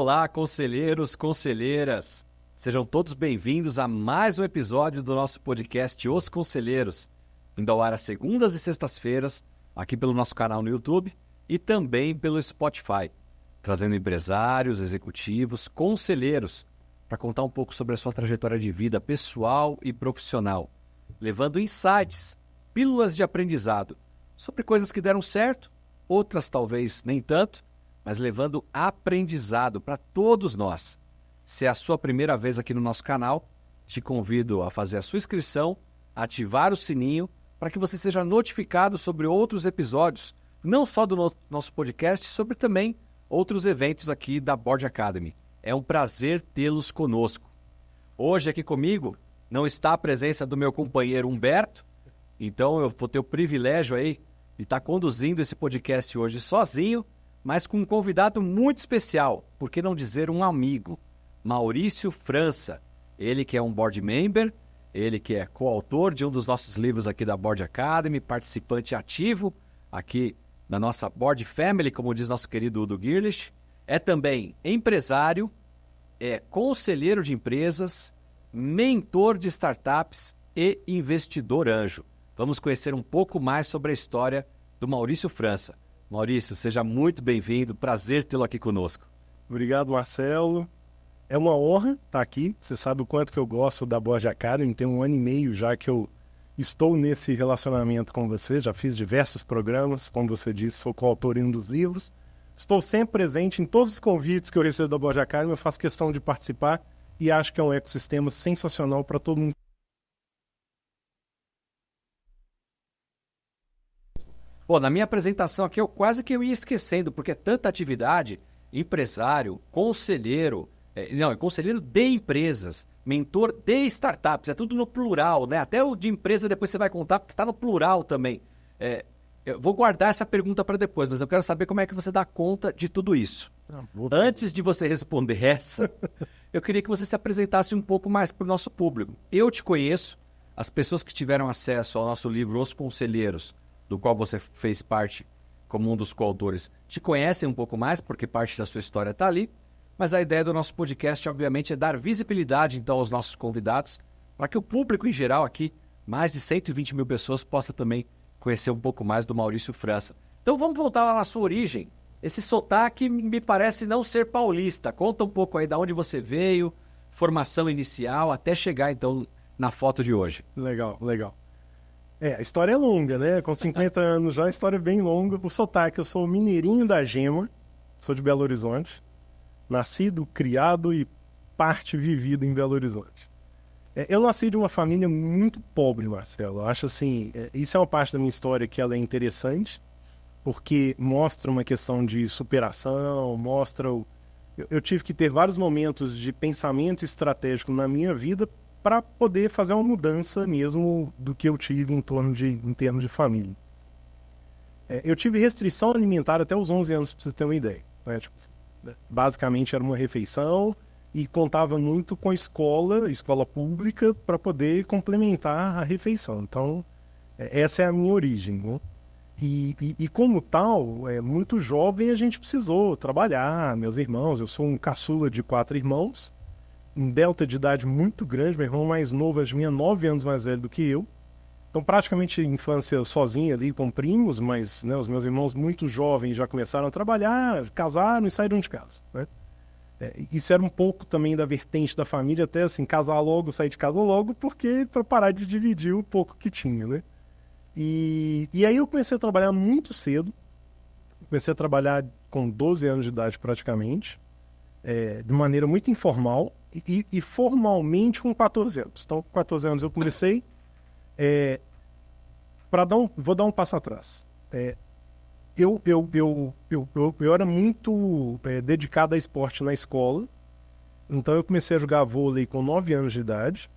Olá, conselheiros, conselheiras. Sejam todos bem-vindos a mais um episódio do nosso podcast Os Conselheiros, indo ao ar às segundas e sextas-feiras, aqui pelo nosso canal no YouTube e também pelo Spotify, trazendo empresários, executivos, conselheiros, para contar um pouco sobre a sua trajetória de vida pessoal e profissional, levando insights, pílulas de aprendizado, sobre coisas que deram certo, outras talvez nem tanto, mas levando aprendizado para todos nós. Se é a sua primeira vez aqui no nosso canal, te convido a fazer a sua inscrição, ativar o sininho, para que você seja notificado sobre outros episódios, não só do nosso podcast, sobre também outros eventos aqui da Board Academy. É um prazer tê-los conosco. Hoje aqui comigo não está a presença do meu companheiro Humberto, então eu vou ter o privilégio aí de estar conduzindo esse podcast hoje sozinho, mas com um convidado muito especial, por que não dizer um amigo, Maurício França. Ele que é um board member, ele que é coautor de um dos nossos livros aqui da Board Academy, participante ativo aqui da nossa Board Family, como diz nosso querido Udo Girlich, é também empresário, é conselheiro de empresas, mentor de startups e investidor anjo. Vamos conhecer um pouco mais sobre a história do Maurício França. Maurício, seja muito bem-vindo, prazer tê-lo aqui conosco. Obrigado, Marcelo. É uma honra estar aqui. Você sabe o quanto que eu gosto da Board Academy. Tem 1 ano e meio já que eu estou nesse relacionamento com você. Já fiz diversos programas, como você disse, sou coautor em um dos livros. Estou sempre presente em todos os convites que eu recebo da Board Academy. Eu faço questão de participar e acho que é um ecossistema sensacional para todo mundo. Pô, na minha apresentação aqui eu quase que eu ia esquecendo, porque é tanta atividade, empresário, conselheiro, conselheiro de empresas, mentor de startups, é tudo no plural, né? Até o de empresa depois você vai contar, porque está no plural também. Eu vou guardar essa pergunta para depois, mas eu quero saber como é que você dá conta de tudo isso. Antes de você responder essa, eu queria que você se apresentasse um pouco mais para o nosso público. Eu te conheço, as pessoas que tiveram acesso ao nosso livro Os Conselheiros, do qual você fez parte como um dos coautores, te conhecem um pouco mais, porque parte da sua história está ali, mas a ideia do nosso podcast, obviamente, é dar visibilidade, então, aos nossos convidados, para que o público em geral aqui, mais de 120 mil pessoas, possa também conhecer um pouco mais do Maurício França. Então, vamos voltar lá na sua origem. Esse sotaque me parece não ser paulista. Conta um pouco aí de onde você veio, formação inicial, até chegar, então, na foto de hoje. Legal. A história é longa, né? Com 50 anos já, a história é bem longa. O sotaque, eu sou mineirinho da Gema, sou de Belo Horizonte, nascido, criado e parte vivido em Belo Horizonte. Eu nasci de uma família muito pobre, Marcelo. Eu acho assim, isso é uma parte da minha história que ela é interessante, porque mostra uma questão de superação, eu tive que ter vários momentos de pensamento estratégico na minha vida para poder fazer uma mudança mesmo do que eu tive em termos de família. Eu tive restrição alimentar até os 11 anos, para você ter uma ideia. Né? Basicamente era uma refeição e contava muito com a escola pública, para poder complementar a refeição. Então, essa é a minha origem. Né? E como tal, muito jovem a gente precisou trabalhar, meus irmãos, eu sou um caçula de 4 irmãos, um delta de idade muito grande, meu irmão mais novo é 9 anos mais velho do que eu, então praticamente infância sozinha ali com primos, mas né, os meus irmãos muito jovens já começaram a trabalhar, casaram e saíram de casa, né? Isso era um pouco também da vertente da família, até assim, casar logo, sair de casa logo, porque para parar de dividir o pouco que tinha, né? E aí eu comecei a trabalhar muito cedo, comecei a trabalhar com 12 anos de idade praticamente, de maneira muito informal, e formalmente com 14 anos. Então, com 14 anos eu comecei. Vou dar um passo atrás. Eu era muito dedicado a esporte na escola. Então, eu comecei a jogar vôlei com 9 anos de idade.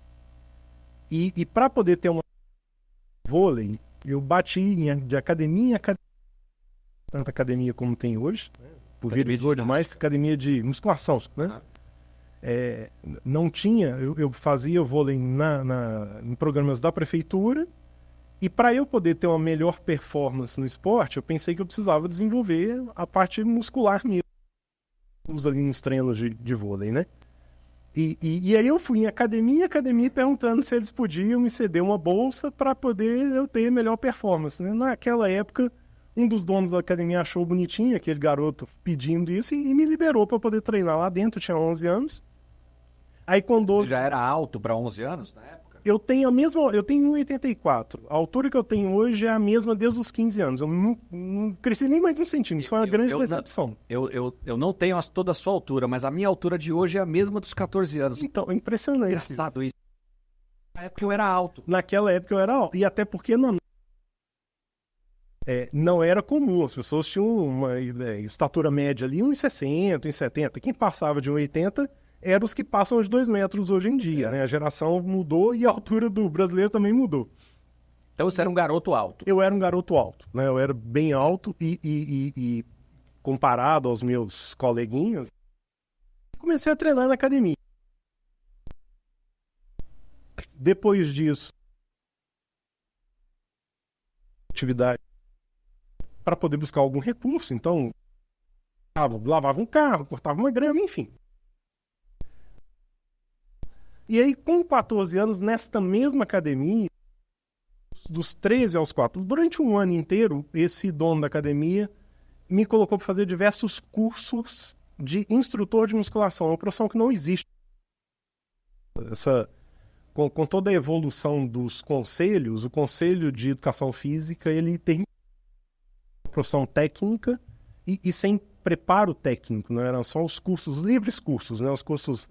E para poder ter uma vôlei, eu bati de academia em academia. Tanta academia como tem hoje. Por vírus hoje, mais academia de musculação, né? Não tinha, eu fazia vôlei em programas da prefeitura, e para eu poder ter uma melhor performance no esporte, eu pensei que eu precisava desenvolver a parte muscular mesmo. usa ali nos treinos de vôlei, né? E aí eu fui em academia perguntando se eles podiam me ceder uma bolsa para poder eu ter melhor performance, né? Naquela época, um dos donos da academia achou bonitinho aquele garoto pedindo isso e me liberou para poder treinar lá dentro. Eu tinha 11 anos. Aí quando Você já era alto para 11 anos na época? eu tenho 1,84. A altura que eu tenho hoje é a mesma desde os 15 anos. Eu não cresci nem mais um centímetro. Isso foi uma grande decepção. Eu não tenho toda a sua altura, mas a minha altura de hoje é a mesma dos 14 anos. Então, impressionante. Engraçado isso. Na época eu era alto. Naquela época eu era alto. E até porque não era comum. As pessoas tinham uma estatura média ali, 1,60, 1,70. Quem passava de 1,80 eram os que passam de 2 metros hoje em dia, né? A geração mudou e a altura do brasileiro também mudou. Então você era um garoto alto. Eu era um garoto alto, né? Eu era bem alto e comparado aos meus coleguinhas, comecei a treinar na academia. Depois disso, atividade para poder buscar algum recurso. Então, lavava um carro, cortava uma grama, enfim. E aí, com 14 anos, nesta mesma academia, dos 13 aos 4, durante um ano inteiro, esse dono da academia me colocou para fazer diversos cursos de instrutor de musculação. É uma profissão que não existe. Com toda a evolução dos conselhos, o Conselho de Educação Física, ele tem uma profissão técnica e sem preparo técnico, não eram só os cursos, os livres cursos, né? Os cursos.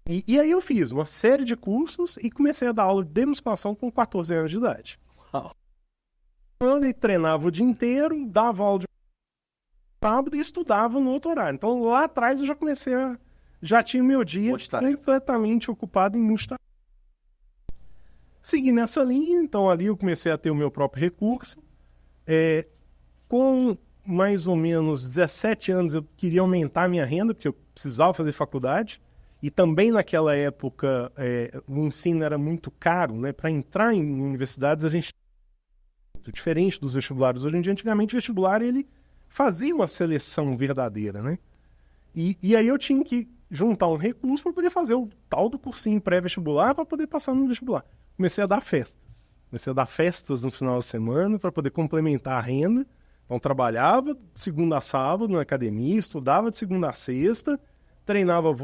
E aí eu fiz uma série de cursos e comecei a dar aula de musculação com 14 anos de idade. Uau. Eu treinava o dia inteiro, dava aula de sábado e estudava no outro horário. Então lá atrás eu já tinha meu dia completamente ocupado em multitarefa. Segui nessa linha, então ali eu comecei a ter o meu próprio recurso. Com mais ou menos 17 anos eu queria aumentar a minha renda, porque eu precisava fazer faculdade. E também naquela época o ensino era muito caro, né? Para entrar em universidades, a gente diferente dos vestibulares. Hoje em dia, antigamente, o vestibular ele fazia uma seleção verdadeira, né? E aí eu tinha que juntar um recurso para poder fazer o tal do cursinho pré-vestibular para poder passar no vestibular. Comecei a dar festas. Comecei a dar festas no final de semana para poder complementar a renda. Então, trabalhava de segunda a sábado na academia, estudava de segunda a sexta, treinava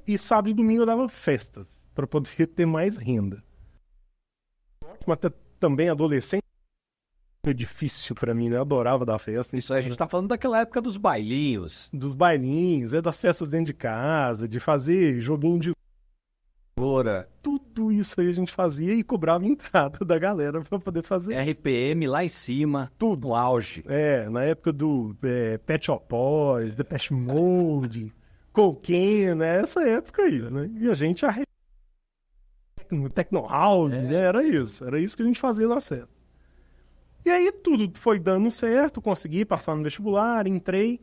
e sábado e domingo eu dava festas para poder ter mais renda. Ótimo, até também adolescente foi difícil para mim, né? Eu adorava dar festa. Isso aí a gente tá falando daquela época dos bailinhos. Dos bailinhos, das festas dentro de casa, de fazer joguinho de Bora. Tudo isso aí a gente fazia e cobrava entrada da galera para poder fazer. RPM lá em cima, tudo no auge. Na época do Pet Shop Boys, Depeche Mode, Cocaine, né? Essa época aí, né? E a gente Techno House, né? Era isso que a gente fazia nas festas. E aí tudo foi dando certo, consegui passar no vestibular, entrei.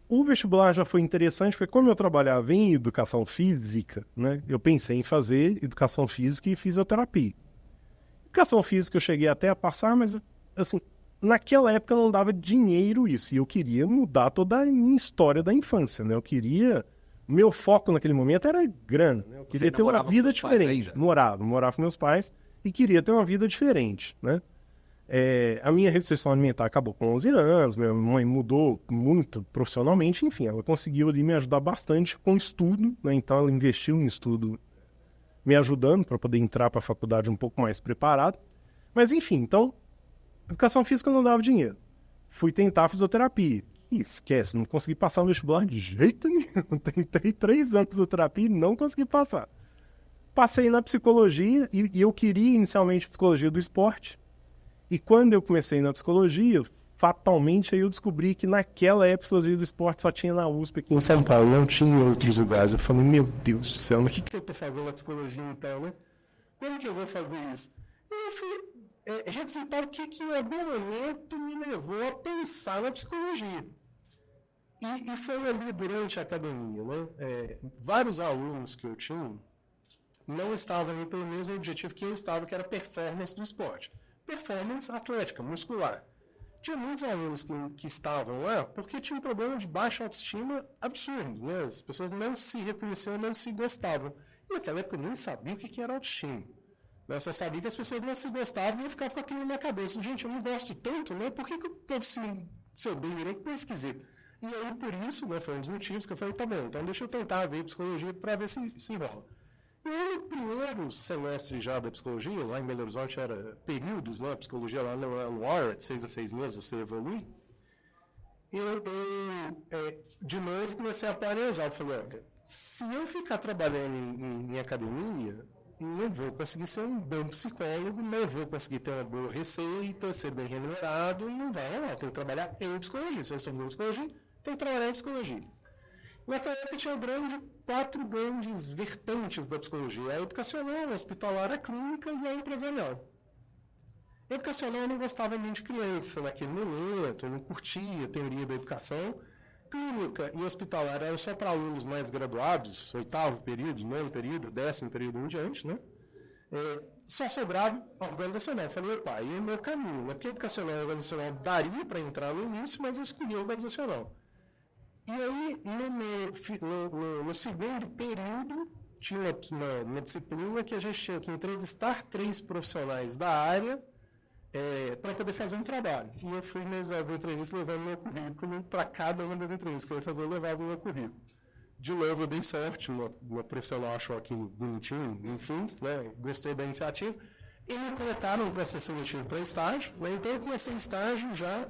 O vestibular já foi interessante, porque como eu trabalhava em educação física, né? Eu pensei em fazer educação física e fisioterapia. Educação física eu cheguei até a passar, mas assim, naquela época não dava dinheiro isso. E eu queria mudar toda a minha história da infância, né? Meu foco naquele momento era grana, né? Eu queria ter uma vida diferente. Morava com meus pais e queria ter uma vida diferente, né? A minha restrição alimentar acabou com 11 anos, minha mãe mudou muito profissionalmente, enfim, ela conseguiu ali me ajudar bastante com estudo, né? Então ela investiu em estudo me ajudando para poder entrar para a faculdade um pouco mais preparado. Mas enfim, então, educação física não dava dinheiro. Fui tentar fisioterapia. Esquece, não consegui passar no vestibular de jeito nenhum. Tentei 3 anos de fisioterapia e não consegui passar. Passei na psicologia e eu queria inicialmente psicologia do esporte. E quando eu comecei na psicologia, fatalmente aí eu descobri que naquela época a psicologia do esporte só tinha na USP aqui em São Paulo, não tinha em outros lugares. Eu falei, meu Deus do céu, o que eu tô fazendo na psicologia então, né? Como que eu vou fazer isso? E eu fui revisitar o que em algum momento me levou a pensar na psicologia. E foi ali durante a academia, né? Vários alunos que eu tinha não estavam ali pelo mesmo objetivo que eu estava, que era performance do esporte. Performance atlética, muscular. Tinha muitos alunos que estavam lá porque tinham um problema de baixa autoestima absurdo, né? As pessoas não se reconheciam, não se gostavam. E naquela época eu nem sabia o que era autoestima. Eu só sabia que as pessoas não se gostavam e eu ficava com aquilo na minha cabeça. Gente, eu não gosto tanto, né? Por que eu devo se odeio? Que coisa esquisita. E aí, por isso, né, foi um dos motivos que eu falei, tá bom, então deixa eu tentar ver psicologia para ver se rola. E aí, no primeiro semestre já da psicologia, lá em Belo Horizonte era períodos, né? A psicologia lá não é anual, de 6 a 6 meses você evolui. E eu de novo, comecei a planejar. Eu falei, olha, se eu ficar trabalhando em academia, não vou conseguir ser um bom psicólogo, não vou conseguir ter uma boa receita, ser bem remunerado, não vai rolar. Tenho que trabalhar em psicologia. Se eu estou fazendo psicologia, tem que trabalhar em psicologia. Naquela época tinha 4 grandes vertentes da psicologia: a educacional, a hospitalar, a clínica e a empresarial. A educacional eu não gostava muito de criança naquele momento, eu não curtia a teoria da educação. Clínica e hospitalar eram só para alunos mais graduados, 8º período, 9º período, 10º período em diante, né? Só sobrava organizacional. Eu falei, opa, aí é o meu caminho, né? Porque educacional e organizacional daria para entrar no início, mas eu escolhi organizacional. E aí, no segundo período, tinha uma disciplina que a gente tinha que entrevistar 3 profissionais da área para poder fazer um trabalho. E eu fui nas entrevistas levando meu currículo para cada uma das entrevistas que eu ia fazer, eu levava o meu currículo. De novo, eu dei sorte, uma profissional achou aquilo bonitinho, enfim, né, gostei da iniciativa, e me colocaram no processo seletivo para estágio, né, então eu comecei estágio já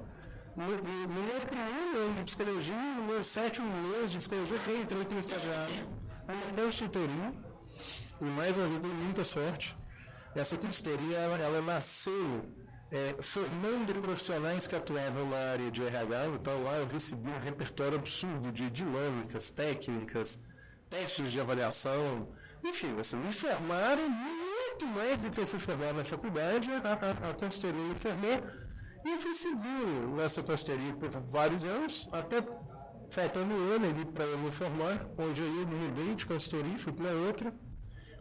no meu primeiro ano de psicologia, no meu 7º mês de psicologia, que eu entrei como estagiário, na consultoria, e mais uma vez dei muita sorte. Essa consultoria, ela nasceu formando profissionais que atuavam na área de RH, então lá eu recebi um repertório absurdo de dinâmicas, técnicas, testes de avaliação, enfim, assim, me formaram muito mais do que eu fui formado na faculdade, a consultoria me formou, e eu fui seguindo nessa consultoria por vários anos, até faltando um ano ali para eu me formar, onde eu mudei de consultoria, fui para outra,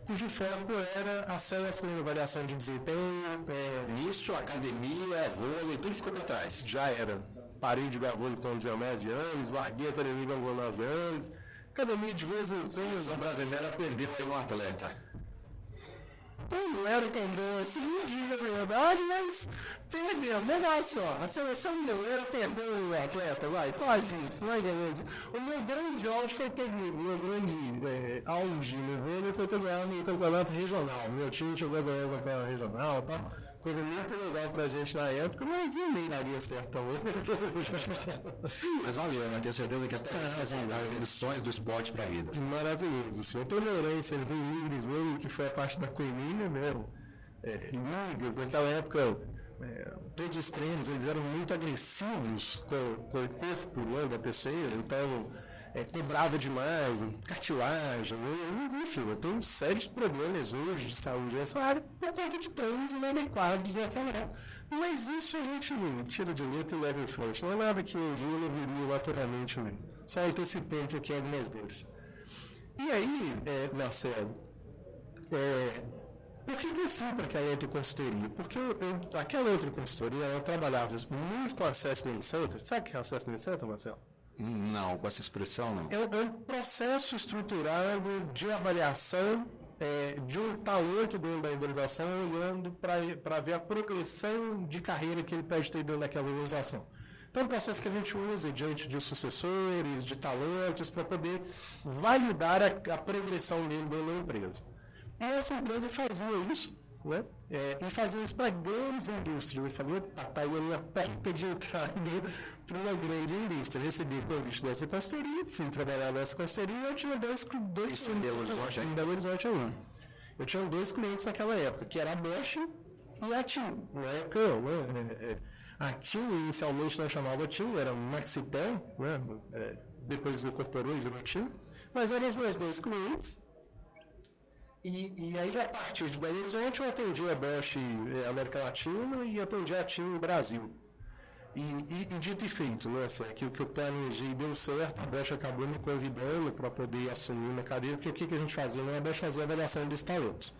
cujo foco era acesso à avaliação de desempenho. Nisso, academia, vôlei, tudo ficou para trás. Já era. Parei de jogar vôlei com 19 anos, larguei a academia com 9 anos. Academia de vez em quando. A brasileira perdeu um atleta. Não era tão bom assim, diga a verdade, mas perdeu. Negócio, ó. A seleção brasileira perdeu o atleta, vai, quase isso, mais ou menos. O meu grande auge foi ter, meu grande auge no vôlei foi ter ganhado no campeonato regional. Meu time chegou a ganhar o campeonato regional, tá? Coisa muito legal pra gente na época, mas eu nem daria certo hoje. Mas valeu, né? Tenho certeza que até fazem lições do esporte pra vida. Maravilhoso, assim. A tolerância em livres, que foi a parte da coelhinha mesmo. Ligas, naquela época, todos os treinos, eles eram muito agressivos com o corpo, né, da pessoa, então cobrava demais, cartilagem, enfim, eu tenho sérios problemas hoje de saúde nessa área por conta de treinos inadequados naquela época. Mas isso a gente tira de letra e leva em frente. Não é nada que eu não viria naturalmente mesmo. Só antecipando aqui algumas dores. E aí, Marcelo, por que eu fui para aquela outra consultoria? Porque aquela outra consultoria, ela trabalhava muito com Assessment Center. Sabe o que é Assessment Center, Marcelo? Não, com essa expressão não. É um processo estruturado de avaliação de um talento dentro da organização, olhando para ver a progressão de carreira que ele pode ter dentro daquela organização. Então, é um processo que a gente usa diante de sucessores, de talentos, para poder validar a progressão dele dentro da empresa. E essa empresa fazia isso, né? E fazia isso para grandes indústrias. Eu falei, tá aí a minha porta de entrada para uma grande indústria. Recebi o convite dessa consultoria, fui trabalhar nessa consultoria e eu tinha dois clientes. Isso em Belo Horizonte, em Belo Horizonte ainda. Eu tinha 2 clientes naquela época, que era a Bosch e a TIM. Na época, a TIM inicialmente não chamava TIM, era Maxitel, né? Depois incorporou e virou TIM. Mas eram os meus 2 clientes. E aí, a partir de Belo Horizonte, eu atendi a Bosch América Latina e atendi a TIM Brasil. E dito e feito, né? Aquilo que eu planejei deu certo, a Bosch acabou me convidando para poder assumir uma cadeira, porque o que a gente fazia? A Bosch fazia avaliação dos talentos.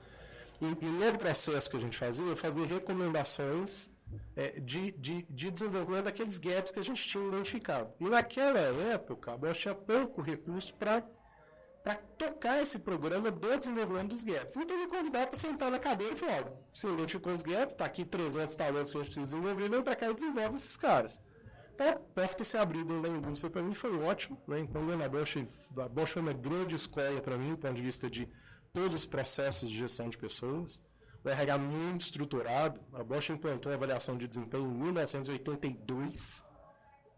E no processo que a gente fazia, eu fazia recomendações de desenvolvimento daqueles gaps que a gente tinha identificado. E naquela época, a Bosch tinha pouco recurso para tocar esse programa do desenvolvimento dos gaps. Então, eu me convidava para sentar na cadeira e falar: olha, você identificou os gaps, está aqui 300 talentos que a gente precisa desenvolver, vem para cá e desenvolve esses caras. Então, a porta se abriu dentro da indústria para mim, foi ótimo. Né? Então, a Bosch foi uma grande escola para mim, do ponto de vista de todos os processos de gestão de pessoas. O RH muito estruturado. A Bosch implantou a avaliação de desempenho em 1982.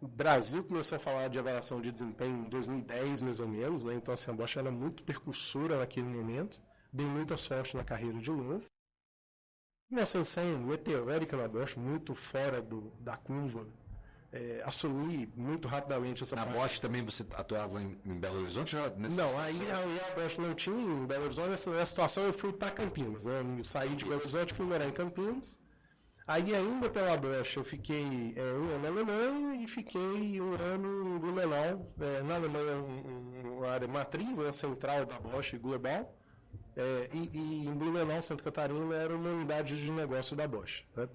O Brasil começou a falar de avaliação de desempenho em 2010, mais ou menos. Né? Então, assim, a Bosch era muito percussora naquele momento. Dei muita sorte na carreira de novo. Uma ascensão meteórica na Bosch, muito fora da curva. Assumi muito rapidamente essa Na parte. Bosch também você atuava em Belo Horizonte? Não, aí a Bosch não tinha em Belo Horizonte. Nessa situação eu fui para Campinas. Né? Eu saí de Belo Horizonte e fui morar em Campinas. Aí ainda pela Bosch eu fiquei um ano na Alemanha e fiquei um ano em Blumenau. Na Alemanha, uma área matriz, né, central da Bosch global. E em Blumenau, Santa Catarina, era uma unidade de negócio da Bosch. Né?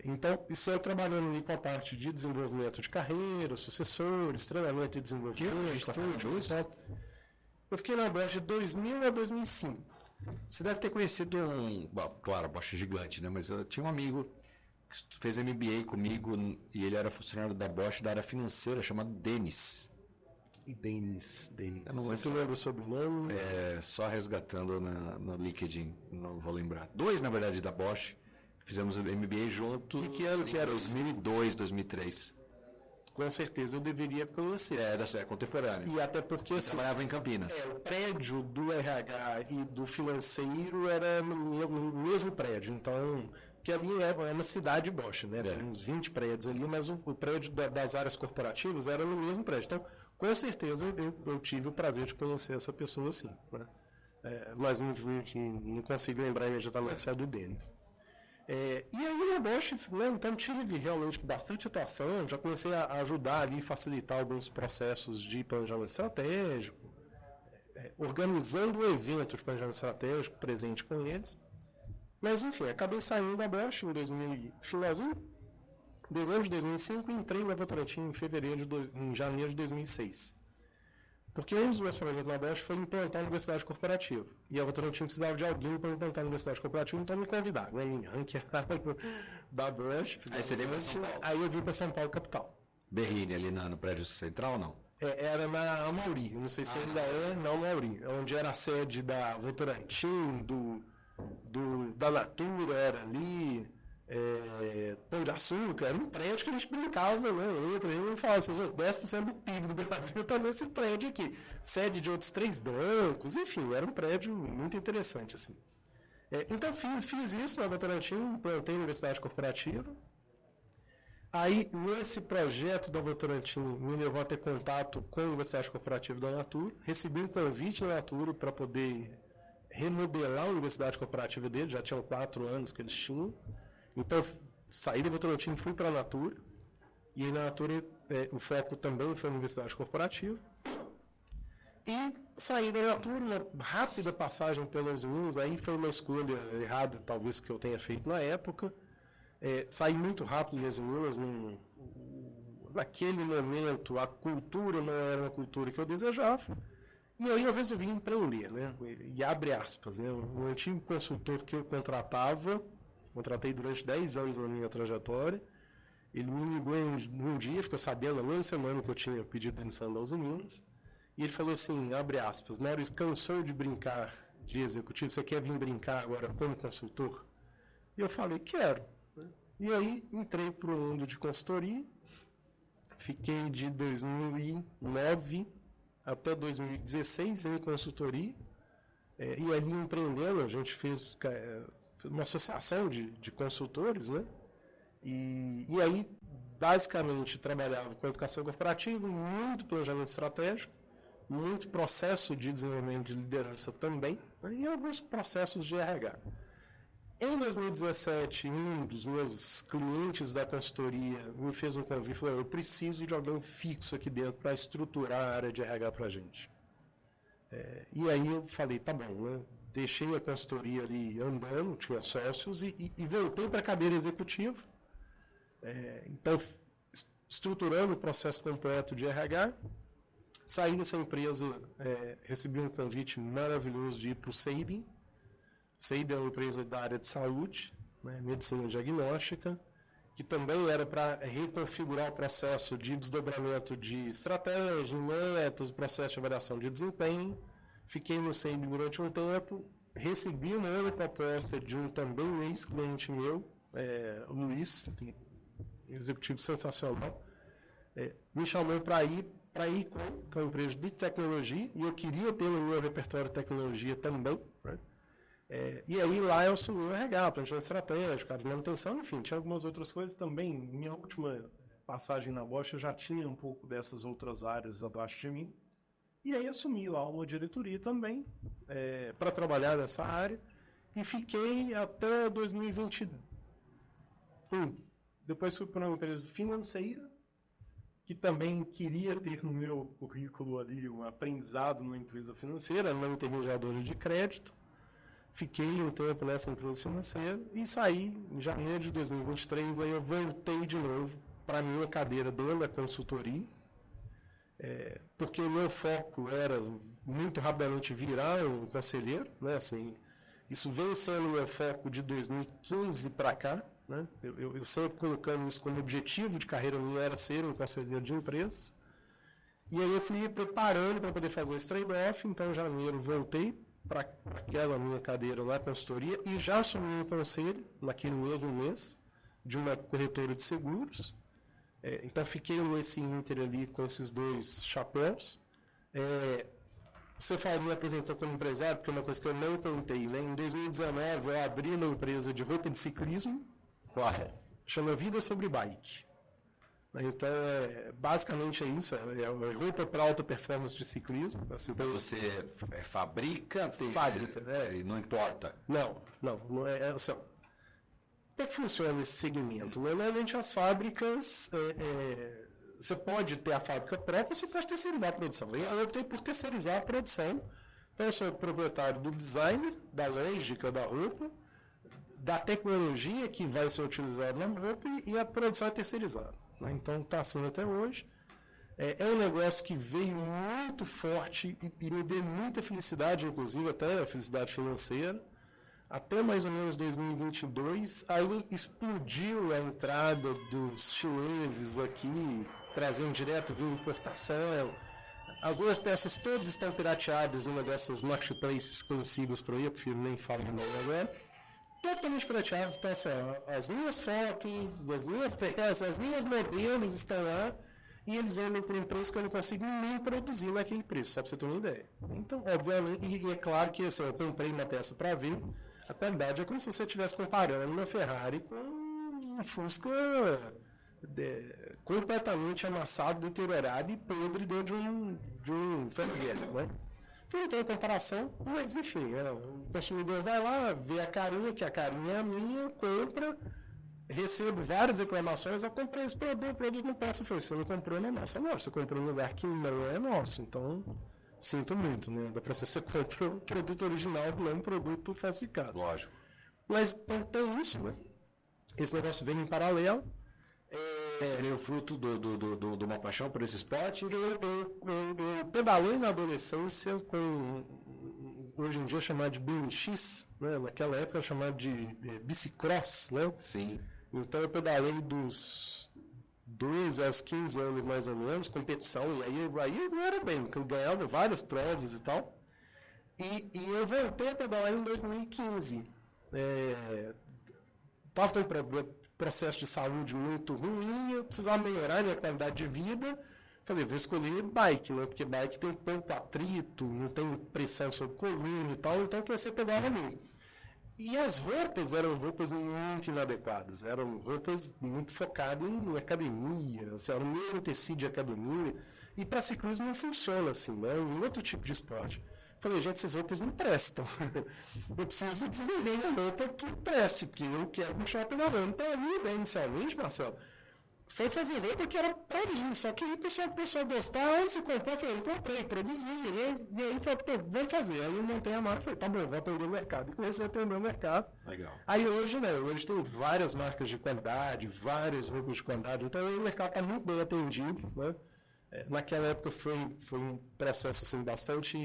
Então, isso eu trabalhando ali com a parte de desenvolvimento de carreira, sucessores, treinamento e desenvolvimento. Que a gente está falando disso? Eu fiquei na Bosch de 2000 a 2005. Você deve ter conhecido bom, claro, a Bosch é gigante, né? Mas eu tinha um amigo que fez MBA comigo e ele era funcionário da Bosch da área financeira, chamado Denis. Denis. Eu não Você lembra sobre o nome? Só resgatando no LinkedIn, não vou lembrar. 2, na verdade, da Bosch. Fizemos o MBA junto. E que ano que era? 2002, 2003. Com certeza eu deveria conhecer. É contemporâneo. E até porque assim, trabalhava em Campinas. O prédio do RH e do financeiro era no mesmo prédio. Então, que ali é uma cidade Bosch, né? Tem uns 20 prédios ali, mas o prédio das áreas corporativas era no mesmo prédio. Então, com certeza eu tive o prazer de conhecer essa pessoa assim. Né? Mas não consigo lembrar imediatamente se é do Denis. E aí na Bosch, né, então tive realmente bastante atuação, já comecei a ajudar ali, facilitar alguns processos de planejamento estratégico, organizando o evento de planejamento estratégico presente com eles. Mas enfim, acabei saindo da Bosch em finalzinho, dezembro de 2005, e entrei na Votorantim em janeiro de 2006. Porque um dos meus projetos na Bosch foi implantar a universidade corporativa. E a Votorantim precisava de alguém para implantar a universidade corporativa, então me convidaram. Né? Minha ranqueada da Bosch. Aí você veio para São Paulo. Aí eu vim para São Paulo, capital. Berrini, ali no prédio central, não? Era na Amauri, não sei se ainda é, na Amauri, onde era a sede da Votorantim, da Natura, era ali... Pão de Açúcar, era um prédio que a gente brincava, né? Entra e fala assim, 10% do PIB do Brasil está nesse prédio aqui. Sede de outros 3 bancos, enfim, era um prédio muito interessante, assim. Então fiz isso na Votorantim, plantei a Universidade Corporativa. Aí, nesse projeto da Votorantim, me levou a ter contato com a Universidade Corporativa da Natura, recebi um convite da Natura para poder remodelar a Universidade Corporativa dele, já tinham 4 anos que eles tinham. Então, saí da Votorantim, fui para a Natura, e aí na Natura o foco também foi a Universidade Corporativa. E saí da Natura, uma rápida passagem pelas Minas, aí foi uma escolha errada, talvez, que eu tenha feito na época. Saí muito rápido das Minas, naquele momento a cultura não era uma cultura que eu desejava, e aí eu resolvi empreender, né? E abre aspas, né? O antigo consultor que eu contratei durante 10 anos na minha trajetória. Ele me ligou um dia, ficou sabendo na mesma semana que eu tinha pedido demissão da Uzi Minas. E ele falou assim, abre aspas, Mário, cansou de brincar de executivo, você quer vir brincar agora como consultor? E eu falei, quero. E aí entrei para o mundo de consultoria, fiquei de 2009 até 2016 em consultoria, e ali empreendendo, a gente fez... uma associação de consultores, né? E aí, basicamente, trabalhava com educação corporativa, muito planejamento estratégico, muito processo de desenvolvimento de liderança também, né? E alguns processos de RH. Em 2017, um dos meus clientes da consultoria me fez um convite e falou, eu preciso de alguém fixo aqui dentro para estruturar a área de RH para a gente. E aí eu falei, tá bom, né? Deixei a consultoria ali andando, tinha sócios, e voltei para a cadeira executiva, Então, estruturando o processo completo de RH, saí dessa empresa, recebi um convite maravilhoso de ir para o Sabin. Sabin é uma empresa da área de saúde, né, medicina diagnóstica, que também era para reconfigurar o processo de desdobramento de estratégia, métodos, processo de avaliação de desempenho. Fiquei no Sabin durante um tempo, recebi uma outra proposta de um também ex-cliente meu, o Luiz, executivo sensacional, me chamou para ir com a empresa de tecnologia, e eu queria ter no meu repertório de tecnologia também, né? E aí lá eu assumi o RH, planejamento estratégico, cara de manutenção, enfim, tinha algumas outras coisas também. Minha última passagem na Bosch eu já tinha um pouco dessas outras áreas abaixo de mim. E aí assumi lá uma diretoria também, para trabalhar nessa área, e fiquei até 2021. Depois fui para uma empresa financeira, que também queria ter no meu currículo ali um aprendizado numa empresa financeira, numa intermediadora de crédito. Fiquei um tempo nessa empresa financeira e saí em janeiro de 2023, aí eu voltei de novo para a minha cadeira dentro da consultoria, porque o meu foco era muito rapidamente virar um conselheiro, né? Assim, isso vem sendo o meu foco de 2015 para cá, né? Eu sempre colocando isso como objetivo de carreira minha era ser um conselheiro de empresas. E aí eu fui me preparando para poder fazer esse trade-off, então em janeiro voltei para aquela minha cadeira lá, consultoria, e já assumi o conselho, naquele mesmo mês, de uma corretora de seguros. Então, fiquei nesse ínter ali com esses dois chapéus. Você me apresentou como empresário, porque é uma coisa que eu não contei, né? Em 2019, eu abri uma empresa de roupa de ciclismo, chama Vida Sobre Bike. Então, basicamente é isso, é roupa para alta performance de ciclismo. Assim, você fabrica? Fábrica, né? E não importa? Não é assim. Como é que funciona esse segmento? Normalmente as fábricas, você pode ter a fábrica própria, você pode terceirizar a produção. Eu optei por terceirizar a produção. Então, eu sou proprietário do design, da lógica da roupa, da tecnologia que vai ser utilizada na roupa, e a produção é terceirizada. Então está assim até hoje. É um negócio que veio muito forte e me deu muita felicidade, inclusive até a felicidade financeira, até mais ou menos 2022. Aí explodiu a entrada dos chineses aqui, trazendo direto via importação. As minhas peças todas estão pirateadas numa dessas marketplaces conhecidas por aí, eu prefiro nem falar o nome agora. Totalmente prateados, então assim, as minhas fotos, as minhas peças, as minhas modelos estão lá, e eles vendem por um preço que eu não consigo nem produzir naquele preço, só para você ter uma ideia. Então, obviamente, e é claro que assim, eu comprei uma peça para ver, a qualidade é como se você estivesse comparando uma Ferrari com um Fusca completamente amassado, deteriorado e podre dentro de um ferro velho, né? Não tem comparação, mas enfim, o consumidor vai lá, vê a carinha, que a carinha é minha, compra, recebo várias reclamações, eu comprei esse produto, o produto não passa, você não comprou, não é nosso, você comprou num lugar que não é nosso, então sinto muito, né? Dá pra você comprar o produto original, não um produto falsificado. Lógico. Mas então, tem isso, né? Esse negócio vem em paralelo. Seria o fruto de uma paixão por esse esporte? Eu pedalei na adolescência com, hoje em dia, chamado de BMX, né? Naquela época chamado de bicicross, né? Sim. Então eu pedalei dos 12 aos 15 anos, mais ou menos, competição, e aí eu não era bem, porque eu ganhava várias provas e tal. E eu voltei a pedalar em 2015. Estava com processo de saúde muito ruim, eu precisava melhorar minha qualidade de vida. Falei, vou escolher bike, né? Porque bike tem pouco atrito, não tem pressão sobre coluna e tal, então eu comecei a pedalar muito. E as roupas eram roupas muito inadequadas, eram roupas muito focadas em academia, assim, era o mesmo tecido de academia, e para ciclismo não funciona assim, né? É um outro tipo de esporte. Falei, gente, essas roupas não prestam. Eu preciso desenvolver uma roupa que preste, porque eu quero continuar pedalando. Então, a minha ideia inicialmente, Marcelo, foi fazer porque era pra mim, só que aí o pessoal gostar, antes de comprar, eu falei, eu comprei, produzi, né? E aí falei, pô, vamos fazer. Aí eu montei a marca e falei, tá bom, vou atender o mercado. E comecei a atender o mercado. Legal. Aí hoje, né, hoje tem várias marcas de qualidade, vários grupos de qualidade, então o mercado está muito bem atendido, né? Naquela época foi um processo assim, bastante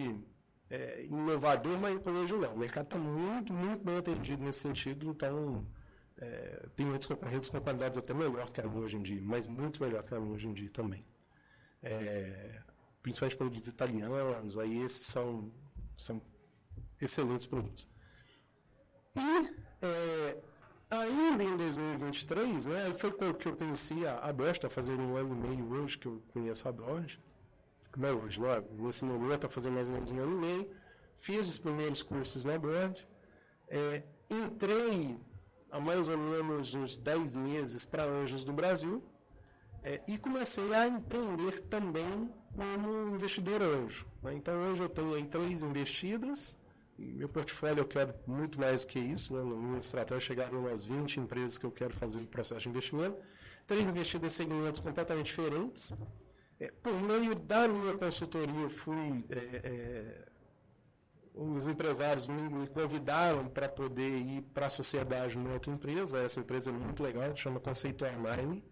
inovador, mas hoje não. O mercado está muito, muito bem atendido nesse sentido, então tem muitos concorrentes com qualidades até melhor que a hoje em dia, mas muito melhor que a hoje em dia também. Principalmente produtos italianos, aí esses são excelentes produtos. E ainda em 2023, né, foi quando que eu conheci a Bosch, está fazendo 1 ano e meio hoje que eu conheço a Bosch. Não hoje, não, nesse momento está fazendo mais ou menos 1 ano e meio. Fiz os primeiros cursos na Bosch. Entrei há mais ou menos uns 10 meses para Anjos do Brasil e comecei a empreender também como investidor anjo. Né? Então hoje eu tenho aí 3 investidas. Meu portfólio eu quero muito mais do que isso, né? Na minha estratégia chegaram umas 20 empresas que eu quero fazer no processo de investimento, 3 investidas em segmentos completamente diferentes. Por meio da minha consultoria, os empresários me convidaram para poder ir para a sociedade numa outra empresa. Essa empresa é muito legal, chama Conceito Online.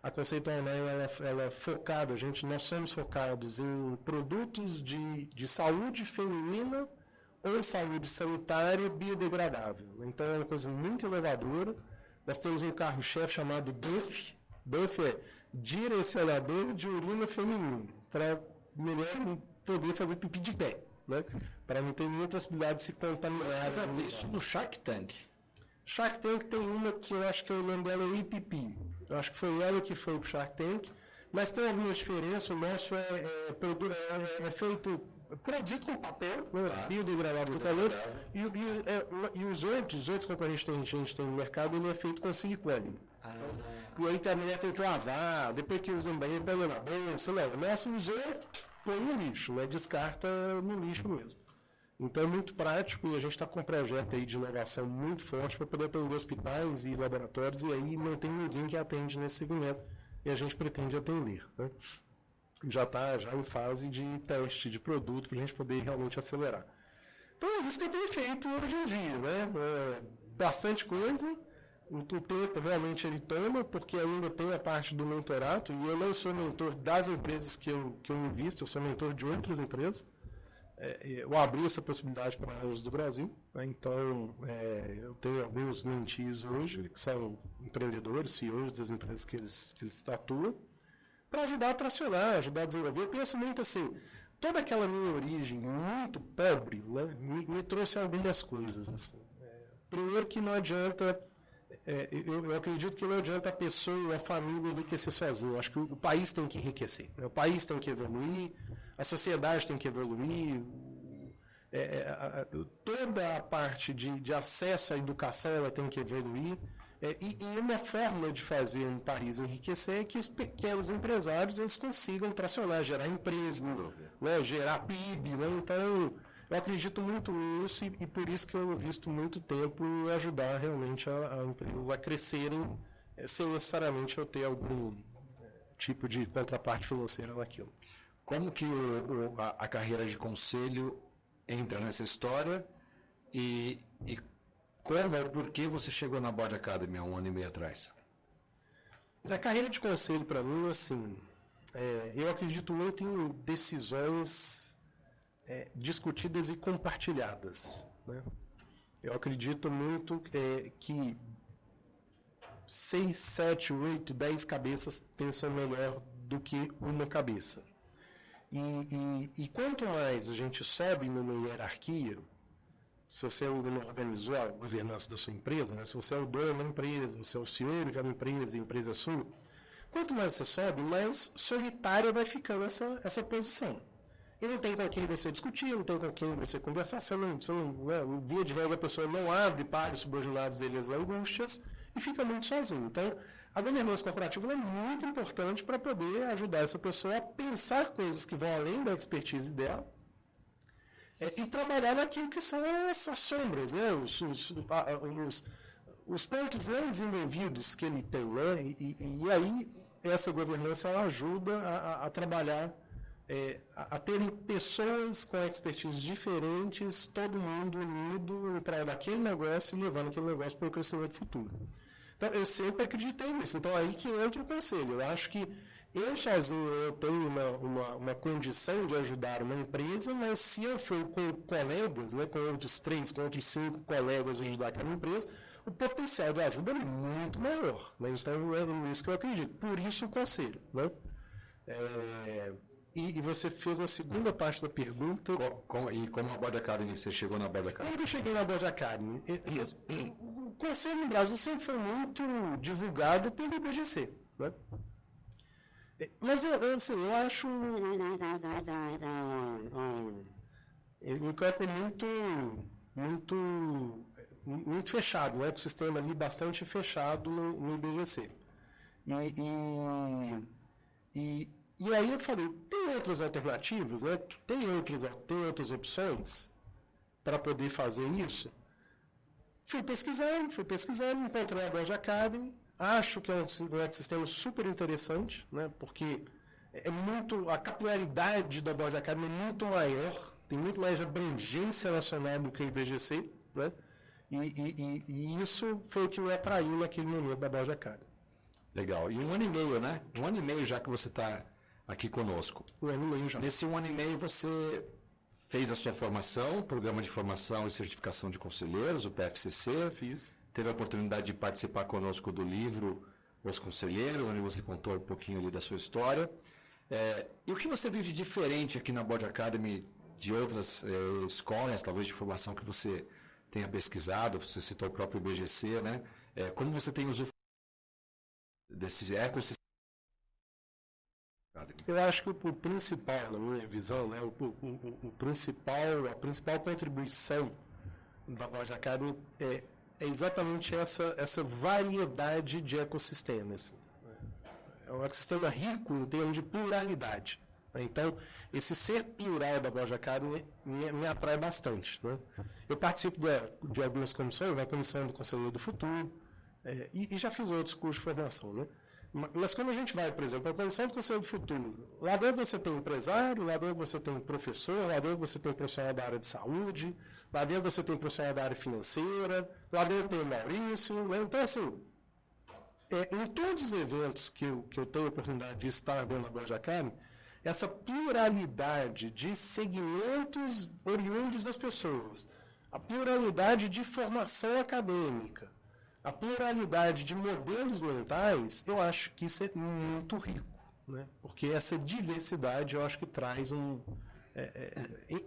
A Conceito Online ela é focada, nós somos focados em produtos de saúde feminina ou saúde sanitária biodegradável. Então é uma coisa muito inovadora. Nós temos um carro-chefe chamado DUF. DUF é direcionador de urina feminino, para mulher poder fazer pipi de pé, né? Para não ter nenhuma possibilidade de se contaminar. Isso no Shark Tank. Shark Tank tem uma que eu acho que o nome dela é IPP. Eu acho que foi ela que foi para o Shark Tank. Mas tem algumas diferenças. O nosso é feito... produzido com papel, biodegradável do calor, e os outros concorrentes que a gente tem no mercado, ele é feito com silicone. E aí a mulher tem que lavar, depois que usa no banheiro, pega na bolsa, leva. Nossa, usou, põe no lixo, né? Descarta no lixo mesmo. Então é muito prático e a gente está com um projeto aí de inovação muito forte para poder atender hospitais e laboratórios, e aí não tem ninguém que atende nesse segmento, e a gente pretende atender, né? Já está em fase de teste de produto para a gente poder realmente acelerar. Então é isso que eu tenho feito hoje em dia, né? Bastante coisa. O tempo realmente ele toma, porque ainda tem a parte do mentorato, e eu não sou mentor das empresas que eu invisto, eu sou mentor de outras empresas. Eu abri essa possibilidade para Anjos do Brasil, né? Então eu tenho alguns mentees hoje, que são empreendedores, CEOs das empresas que eles atuam, para ajudar a tracionar, ajudar a desenvolver. Eu penso muito assim, toda aquela minha origem muito pobre, né, me trouxe algumas coisas. Assim. Primeiro que não adianta, eu acredito que não adianta a pessoa, a família enriquecer sozinho. Eu acho que o país tem que enriquecer, né? O país tem que evoluir, a sociedade tem que evoluir, toda a parte de acesso à educação ela tem que evoluir. E uma forma de fazer um país enriquecer é que os pequenos empresários eles consigam tracionar, gerar emprego, né, gerar PIB. Né? Então, eu acredito muito nisso e por isso que eu visto muito tempo em ajudar realmente a empresas a crescerem sem necessariamente eu ter algum tipo de contraparte financeira naquilo. Como que a carreira de conselho entra nessa história e por que você chegou na Bosch Academy há 1 ano e meio atrás? A carreira de conselho, para mim, assim, eu acredito muito em decisões discutidas e compartilhadas. Né? Eu acredito muito que 6, 7, 8, 10 cabeças pensam melhor do que uma cabeça. E quanto mais a gente sobe numa hierarquia, se você ainda não organizou a governança da sua empresa, né? Se você é o dono da empresa, você é o senhor da empresa, a empresa é sua, quanto mais você sobe, mais solitária vai ficando essa posição. E não tem com quem você discutir, não tem com quem você conversar, via de regra a pessoa não abre para os subordinados dele as angústias e fica muito sozinho. Então, a governança corporativa é muito importante para poder ajudar essa pessoa a pensar coisas que vão além da expertise dela, e trabalhar naquilo que são essas sombras, né? os pontos não desenvolvidos que ele tem. Né? E aí essa governança ela ajuda a trabalhar, a terem pessoas com expertise diferentes, todo mundo unido em prol daquele negócio e levando aquele negócio para o crescimento futuro. Então, eu sempre acreditei nisso. Então, aí que entra o conselho. Eu acho que eu sozinho eu tenho uma condição de ajudar uma empresa, mas se eu for com colegas, né, com outros 3, com outros 5 colegas ajudar aquela empresa, o potencial de ajuda é muito maior. Né? Então, é isso que eu acredito. Por isso o conselho. Né? E você fez uma segunda parte da pergunta. E como a Board Academy, você chegou na Board Academy? Quando eu cheguei na Board Academy, o conselho no Brasil sempre foi muito divulgado pelo IBGC. Né? Mas eu acho um campo muito fechado, um ecossistema ali bastante fechado no IBGC. E aí eu falei, tem outras alternativas, né? Tem outras opções para poder fazer isso? Fui pesquisando, encontrei a Board Academy. Acho que é um ecossistema super interessante, né? Porque a capilaridade da Board Academy é muito maior, tem muito mais abrangência nacional do que o IBGC, né? E isso foi o que me atraiu naquele momento da Board Academy. Legal. E 1 ano e meio, né? 1 ano e meio já que você está aqui conosco. 1 ano e meio já. Nesse 1 ano e meio você fez a sua formação, Programa de Formação e Certificação de Conselheiros, o PFCC. Fiz. Teve a oportunidade de participar conosco do livro Os Conselheiros, onde você contou um pouquinho ali da sua história. E o que você viu de diferente aqui na Board Academy de outras escolas, talvez de formação que você tenha pesquisado? Você citou o próprio IBGC, né? Como você tem usufruído desses ecossistemas? Eu acho que o principal, na minha visão, né, a principal contribuição da Board Academy é exatamente essa variedade de ecossistemas. É um ecossistema rico em termos de pluralidade. Então, esse ser plural da Board Academy me atrai bastante. Né? Eu participo de algumas comissões, a Comissão do Conselheiro do Futuro, e já fiz outros cursos de formação. Né? Mas quando a gente vai, por exemplo, para a Comissão do Conselheiro do Futuro, lá dentro você tem empresário, lá dentro você tem professor, lá dentro você tem profissional da área de saúde, lá dentro você tem profissional da área financeira, lá dentro tem o Maurício. Né? Então, assim, em todos os eventos que eu tenho a oportunidade de estar dentro da Board Academy, essa pluralidade de segmentos oriundos das pessoas, a pluralidade de formação acadêmica, a pluralidade de modelos mentais, eu acho que isso é muito rico, né? Porque essa diversidade eu acho que traz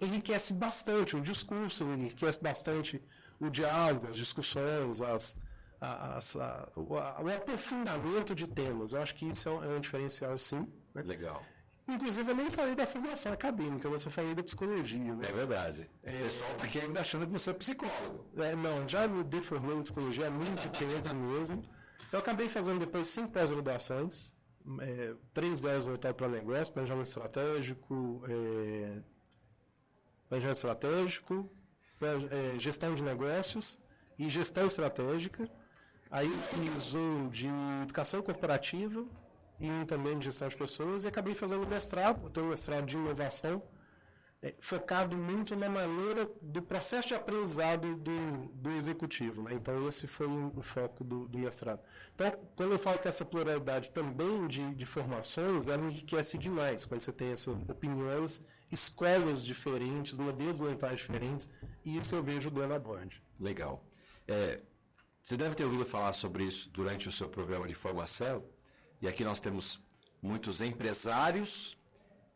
enriquece bastante o discurso, enriquece bastante o diálogo, as discussões, o aprofundamento de temas. Eu acho que isso é um diferencial, sim. Né? Legal. Inclusive, eu nem falei da formação acadêmica, você falei da psicologia. Né? É verdade. O pessoal está aqui ainda achando que você é psicólogo. Não, já me deformei em psicologia há muito tempo mesmo. Eu acabei fazendo depois 5 pós-graduações, 3 delas voltadas para negócio, planejamento estratégico, gestão de negócios e gestão estratégica. Aí eu fiz um de educação corporativa e um também de gestão de pessoas, e acabei fazendo mestrado. Eu tenho um mestrado de inovação, focado muito na maneira do processo de aprendizado do executivo. Né? Então, esse foi o foco do mestrado. Então, quando eu falo que essa pluralidade também de formações, ela enriquece demais, quando você tem essas opiniões, escolas diferentes, modelos mentais diferentes, e isso eu vejo do Board. Legal. Você deve ter ouvido falar sobre isso durante o seu programa de formação. E aqui nós temos muitos empresários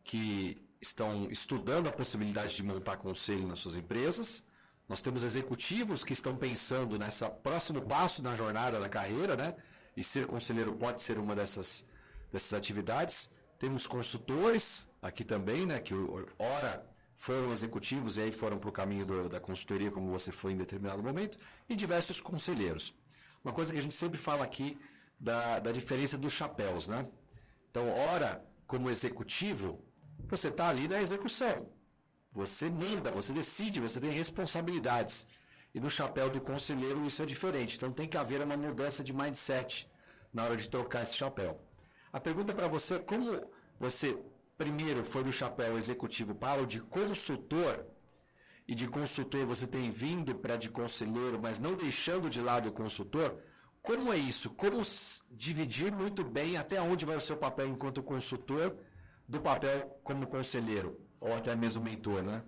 que estão estudando a possibilidade de montar conselho nas suas empresas. Nós temos executivos que estão pensando nessa próximo passo na jornada da carreira, né? E ser conselheiro pode ser uma dessas atividades. Temos consultores aqui também, né? Que ora foram executivos e aí foram para o caminho da consultoria, como você foi em determinado momento, e diversos conselheiros. Uma coisa que a gente sempre fala aqui da diferença dos chapéus, né? Então, ora, como executivo, você está ali na execução. Você manda, você decide, você tem responsabilidades. E no chapéu do conselheiro isso é diferente. Então, tem que haver uma mudança de mindset na hora de trocar esse chapéu. A pergunta para você é como você primeiro foi do chapéu executivo para o de consultor, e de consultor você tem vindo para de conselheiro, mas não deixando de lado o consultor. Como é isso? Como dividir muito bem até onde vai o seu papel enquanto consultor do papel como conselheiro, ou até mesmo mentor, né?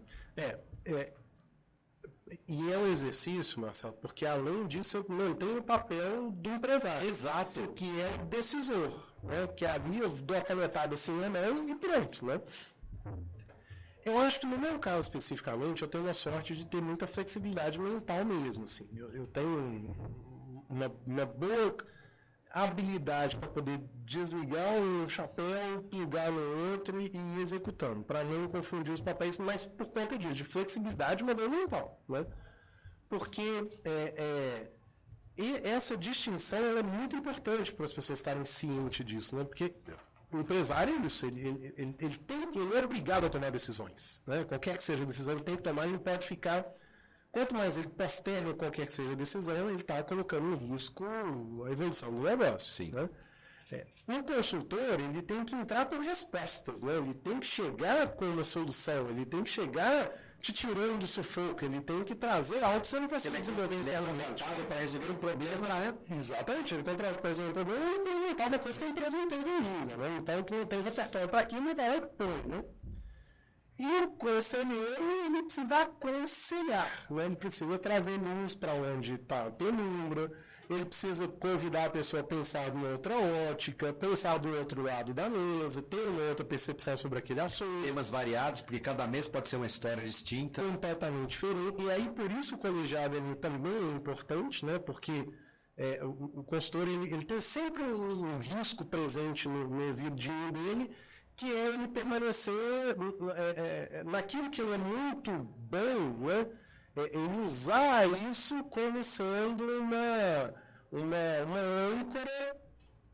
E é um exercício, Marcelo, porque além disso eu mantenho o papel do empresário. Exato. Que é decisor, né? Que ali eu dou a canetada assim na mão e pronto, né? Eu acho que no meu caso especificamente, eu tenho a sorte de ter muita flexibilidade mental mesmo, assim. Eu tenho uma boa habilidade para poder desligar um chapéu, plugar no outro e ir executando, para não confundir os papéis, mas por conta disso, de flexibilidade mental, né? Porque e essa distinção ela é muito importante para as pessoas estarem cientes disso, né? Porque o empresário é isso, ele é obrigado a tomar decisões, né? Qualquer que seja a decisão, ele tem que tomar, ele não pode ficar. Quanto mais ele posterga qualquer que seja a decisão, ele está colocando em risco a evolução do negócio. Sim. Né? O consultor, ele tem que entrar com respostas, né? Ele tem que chegar com uma solução, ele tem que chegar te tirando do sufoco, ele tem que trazer algo que você não consegue desenvolver internamente. Para resolver um problema, né? Exatamente, ele contrata para resolver um problema e implementar uma coisa que a empresa não tem ainda, né? Então, que não tem repertório para aquilo, ele vai e põe, né? E o conselheiro, ele precisa aconselhar, né? Ele precisa trazer luz para onde está a penumbra, ele precisa convidar a pessoa a pensar numa outra ótica, pensar do outro lado da mesa, ter uma outra percepção sobre aquele assunto. Temas variados, porque cada mês pode ser uma história distinta. Completamente diferente. E aí, por isso, o colegiado ele também é importante, né? Porque o consultor ele tem sempre um risco presente no ouvidinho dele, que é ele permanecer naquilo que ele é muito bom, né? Ele usar isso como sendo uma âncora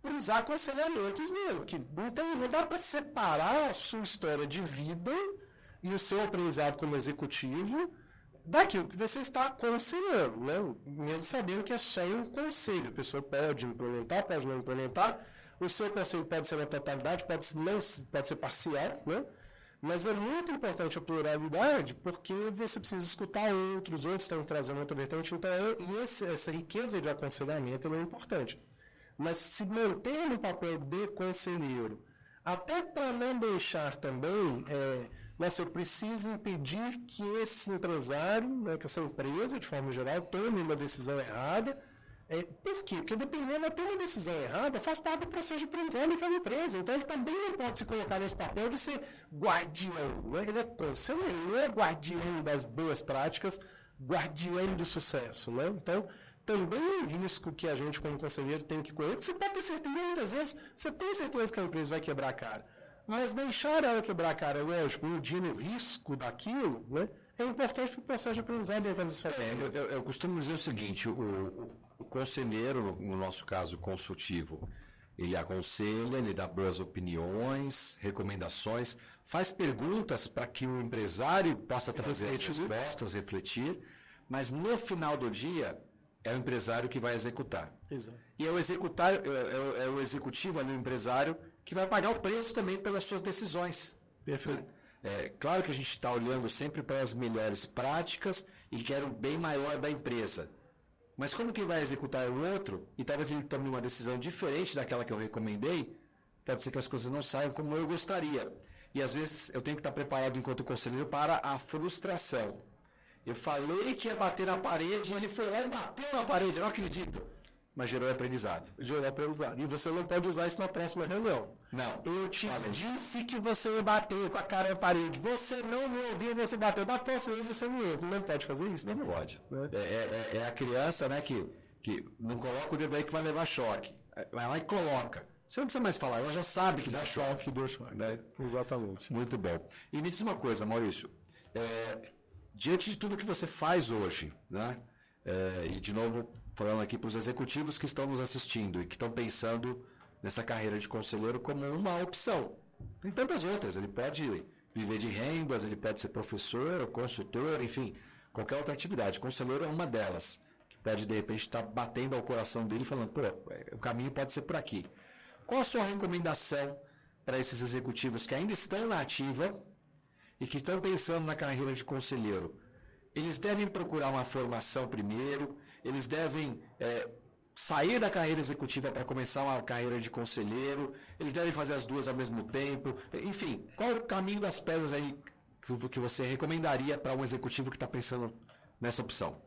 para usar aconselhamentos dele. Que não dá para separar a sua história de vida e o seu aprendizado como executivo daquilo que você está aconselhando, né? Mesmo sabendo que é só um conselho. A pessoa pode implementar, pode não implementar. O seu conselho pode ser na totalidade, pode ser parcial, né? Mas é muito importante a pluralidade, porque você precisa escutar outros estão trazendo outra vertente. Então, essa riqueza de aconselhamento é importante. Mas se manter no papel de conselheiro, até para não deixar também, eu preciso impedir que esse empresário, né, que essa empresa, de forma geral, tome uma decisão errada. Por quê? Porque dependendo de ter uma decisão errada, faz parte do processo de aprendizagem daquela empresa. Então ele também não pode se colocar nesse papel de ser guardião. Né? Ele é conselheiro, ele não é guardião das boas práticas, guardião do sucesso. Né? Então, também é um risco que a gente, como conselheiro, tem que correr. Você pode ter certeza, muitas vezes, você tem certeza que a empresa vai quebrar a cara. Mas deixar ela quebrar a cara, lógico, medindo o risco daquilo, né? É importante para o processo de aprendizagem. Eu costumo dizer o seguinte, o conselheiro, no nosso caso consultivo, ele aconselha, ele dá boas opiniões, recomendações, faz perguntas para que o empresário possa trazer as respostas, refletir, mas no final do dia é o empresário que vai executar. Exato. E é o executivo, o empresário, que vai pagar o preço também pelas suas decisões. Perfeito. Claro que a gente está olhando sempre para as melhores práticas e quer o bem maior da empresa. Mas como que vai executar o outro, e talvez ele tome uma decisão diferente daquela que eu recomendei, pode ser que as coisas não saiam como eu gostaria. E às vezes eu tenho que estar preparado enquanto conselheiro para a frustração. Eu falei que ia bater na parede, ele foi lá e bateu na parede, eu não acredito. Mas gerou aprendizado. Gerou aprendizado. E você não pode usar isso na próxima reunião. Não. Eu te disse que você ia bater com a cara na parede. Você não me ouviu, você bateu. Da próxima vez você não ouve. Não pode fazer isso? Não pode. É a criança, né, que não coloca o dedo aí que vai levar choque. Vai lá e coloca. Você não precisa mais falar, ela já sabe que dá choque. Que deu choque. Né? Exatamente. Muito bom. E me diz uma coisa, Maurício. Diante de tudo que você faz hoje, né? E de novo, falando aqui para os executivos que estão nos assistindo e que estão pensando nessa carreira de conselheiro como uma opção. Tem tantas outras. Ele pode viver de rendas, ele pode ser professor, ou consultor, enfim, qualquer outra atividade. Conselheiro é uma delas, que pode, de repente, estar batendo ao coração dele e falando, pô, o caminho pode ser por aqui. qual a sua recomendação para esses executivos que ainda estão na ativa e que estão pensando na carreira de conselheiro? Eles devem procurar uma formação primeiro, eles devem sair da carreira executiva para começar uma carreira de conselheiro, eles devem fazer as duas ao mesmo tempo, enfim, qual é o caminho das pedras aí que você recomendaria para um executivo que está pensando nessa opção?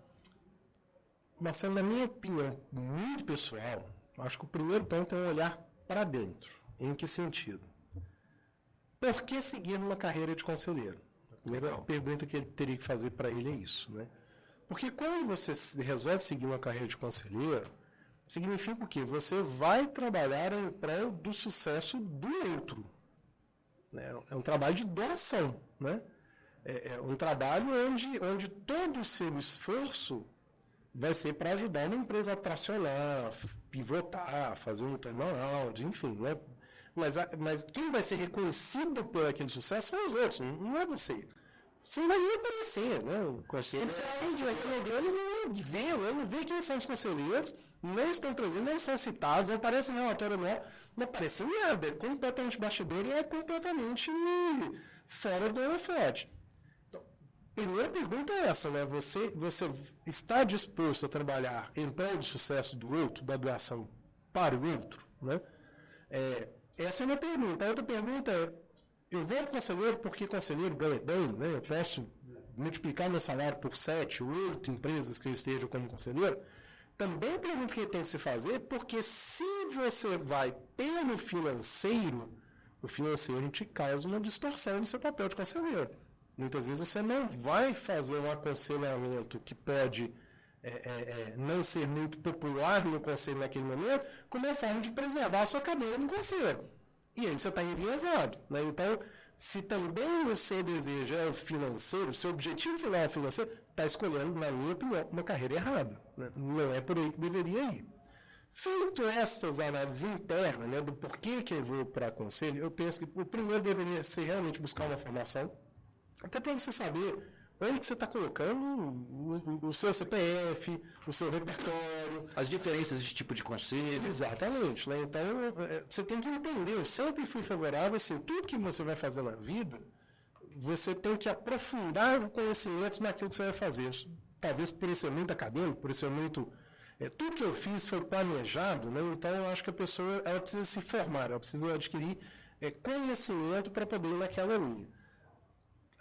Marcelo, na minha opinião muito pessoal, acho que o primeiro ponto é olhar para dentro. Em que sentido? Por que seguir uma carreira de conselheiro? A primeira pergunta que ele teria que fazer para ele é isso, né? Porque quando você resolve seguir uma carreira de conselheiro, significa o quê? Você vai trabalhar em prol do sucesso do outro. Né? É um trabalho de doação, né? É um trabalho onde todo o seu esforço vai ser para ajudar uma empresa a tracionar, pivotar, fazer um turnaround, enfim, né? Mas quem vai ser reconhecido por aquele sucesso são os outros, não é você. Você não vai nem aparecer, né? O conselho eu não vejo quem são os conselheiros, não estão presentes, não são citados, não aparece em relatório, não aparece em nada, é completamente bastidor e é completamente fora do holofote. Então, primeira pergunta é essa, né? Você está disposto a trabalhar em prol do sucesso do outro, da doação para o outro, né? Essa é uma pergunta. A outra pergunta é, eu vou para o conselheiro porque conselheiro ganha bem, né? Eu posso multiplicar meu salário por 7, 8 empresas que eu esteja como conselheiro. Também a pergunta que ele tem que se fazer, porque se você vai pelo financeiro, o financeiro te causa uma distorção no seu papel de conselheiro. Muitas vezes você não vai fazer um aconselhamento que pode não ser muito popular no conselho naquele momento, como uma forma de preservar a sua cadeira no conselho. E aí você está enviesado. Né? Então, se também o seu desejo é o financeiro, o seu objetivo final é o financeiro, está escolhendo, na minha opinião, uma carreira errada. Né? Não é por aí que deveria ir. Feito essas análises internas, né, do porquê que eu vou para conselho, eu penso que o primeiro deveria ser realmente buscar uma formação, até para você saber onde que você está colocando o seu CPF, o seu repertório. As diferenças de tipo de conselho. Exatamente. Né? Então, você tem que entender. Eu sempre fui favorável, assim, tudo que você vai fazer na vida, você tem que aprofundar o conhecimento naquilo que você vai fazer. Talvez por isso ser muito acadêmico, por isso ser muito... tudo que eu fiz foi planejado, né? Então eu acho que a pessoa ela precisa se formar, ela precisa adquirir conhecimento para poder ir naquela linha.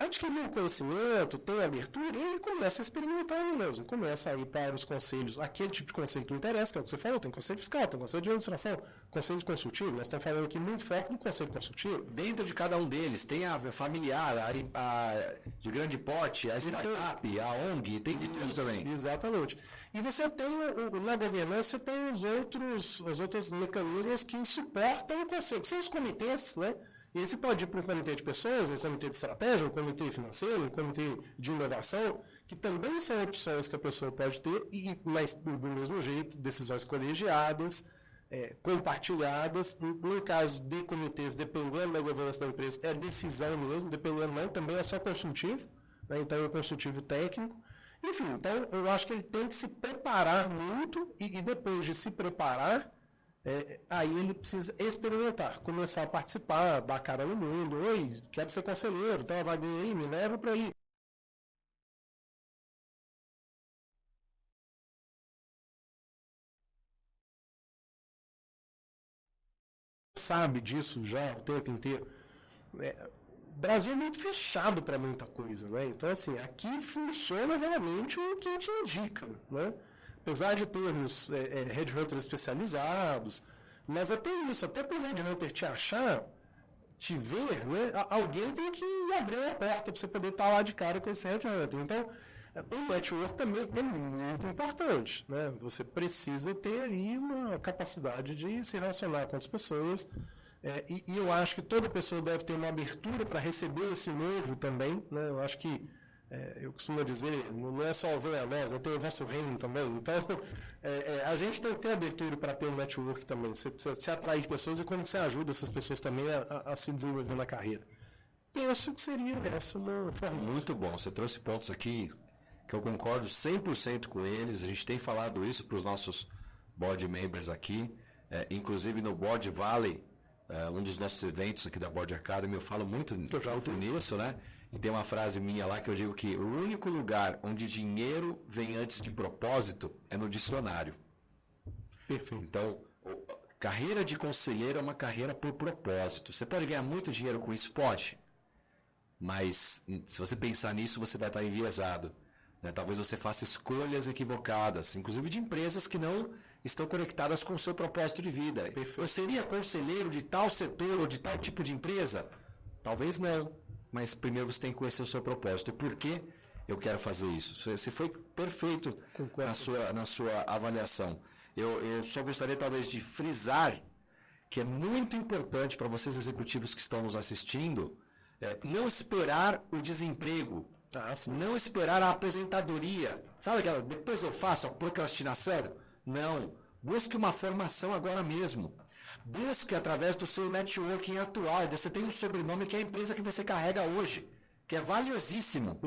Adquirir um conhecimento, ter abertura, e começa a experimentar mesmo. Começa a ir para os conselhos, aquele tipo de conselho que interessa, que é o que você falou, tem conselho fiscal, tem conselho de administração, conselho consultivo, nós estamos falando aqui muito foco no conselho consultivo. Dentro de cada um deles, tem a familiar, a de grande porte, a startup, a ONG, tem de tudo também. Exatamente. E você tem, na governança, você tem as outras mecanismos que suportam o conselho, que são os comitês, né? E você pode ir para um comitê de pessoas, um comitê de estratégia, um comitê financeiro, um comitê de inovação, que também são opções que a pessoa pode ter, mas do mesmo jeito, decisões colegiadas, compartilhadas. No caso de comitês, dependendo da governança da empresa, é decisão mesmo, dependendo não, também é só consultivo, né? Então é consultivo técnico. Enfim, então eu acho que ele tem que se preparar muito e depois de se preparar, aí ele precisa experimentar, começar a participar, dar cara no mundo. Oi, quero ser conselheiro, tem uma vaguinha aí, me leva para aí. Sabe disso já o tempo inteiro. O Brasil é muito fechado para muita coisa, né? Então, assim, aqui funciona realmente o que a gente indica, né? Apesar de termos headhunters especializados, mas até isso, até para o headhunter te achar, te ver, né, alguém tem que abrir a porta para você poder estar lá de cara com esse headhunter. Então, o network também é muito importante, né? Você precisa ter ali uma capacidade de se relacionar com outras pessoas, e eu acho que toda pessoa deve ter uma abertura para receber esse novo também, né? Eu acho que eu costumo dizer, não é só ouvir a nós, tem o vosso reino também. Então, a gente tem que ter abertura para ter um network também. Você precisa se atrair pessoas e como você ajuda essas pessoas também a se desenvolver na carreira. Penso que seria essa uma forma. Muito bom. Você trouxe pontos aqui que eu concordo 100% com eles. A gente tem falado isso para os nossos board members aqui. inclusive no Board Valley, um dos nossos eventos aqui da Board Academy, eu falo muito nisso, né? E tem uma frase minha lá que eu digo que o único lugar onde dinheiro vem antes de propósito é no dicionário. Perfeito. Então, carreira de conselheiro é uma carreira por propósito. Você pode ganhar muito dinheiro com isso? Pode. Mas se você pensar nisso, você vai estar enviesado. Né? Talvez você faça escolhas equivocadas, inclusive de empresas que não estão conectadas com o seu propósito de vida. Perfeito. Eu seria conselheiro de tal setor ou de tal tipo de empresa? Talvez não. Mas primeiro você tem que conhecer o seu propósito. E por que eu quero fazer isso? Você foi perfeito na sua avaliação. Eu só gostaria talvez de frisar que é muito importante para vocês executivos que estão nos assistindo não esperar o desemprego, não esperar a aposentadoria. Sabe aquela, depois eu faço a procrastinação? Não. Busque uma formação agora mesmo. Busque através do seu networking atual. Você tem um sobrenome que é a empresa que você carrega hoje, que é valiosíssimo.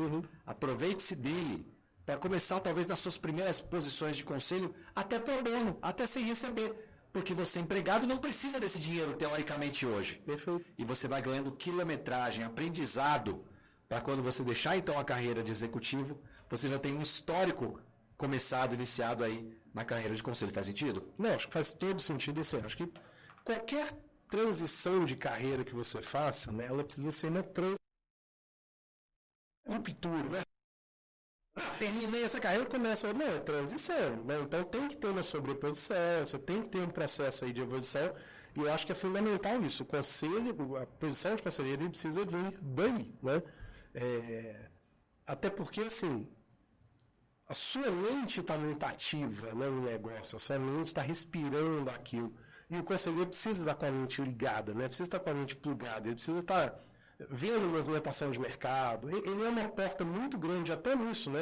Aproveite-se dele para começar talvez nas suas primeiras posições de conselho, até pro bono, até sem receber. Porque você empregado não precisa desse dinheiro teoricamente hoje. Perfeito. E você vai ganhando quilometragem, aprendizado, para quando você deixar então a carreira de executivo, você já tem um histórico iniciado aí na carreira de conselho. Faz sentido? Não, acho que faz todo sentido isso aí. Acho que qualquer transição de carreira que você faça, né, ela precisa ser uma ruptura, né? Terminei essa carreira, começa a transição, né? Então tem que ter uma sobreposição, você tem que ter um processo aí de evolução, e eu acho que é fundamental isso. O conselho, a posição de conselheiro, ele precisa vir daí, né? Até porque, assim, a sua mente está muito ativa, né, no negócio, a sua mente está respirando aquilo. E o conselheiro precisa estar com a mente ligada, né? Precisa estar com a mente plugada, ele precisa estar vendo movimentação de mercado. Ele é uma porta muito grande até nisso, né?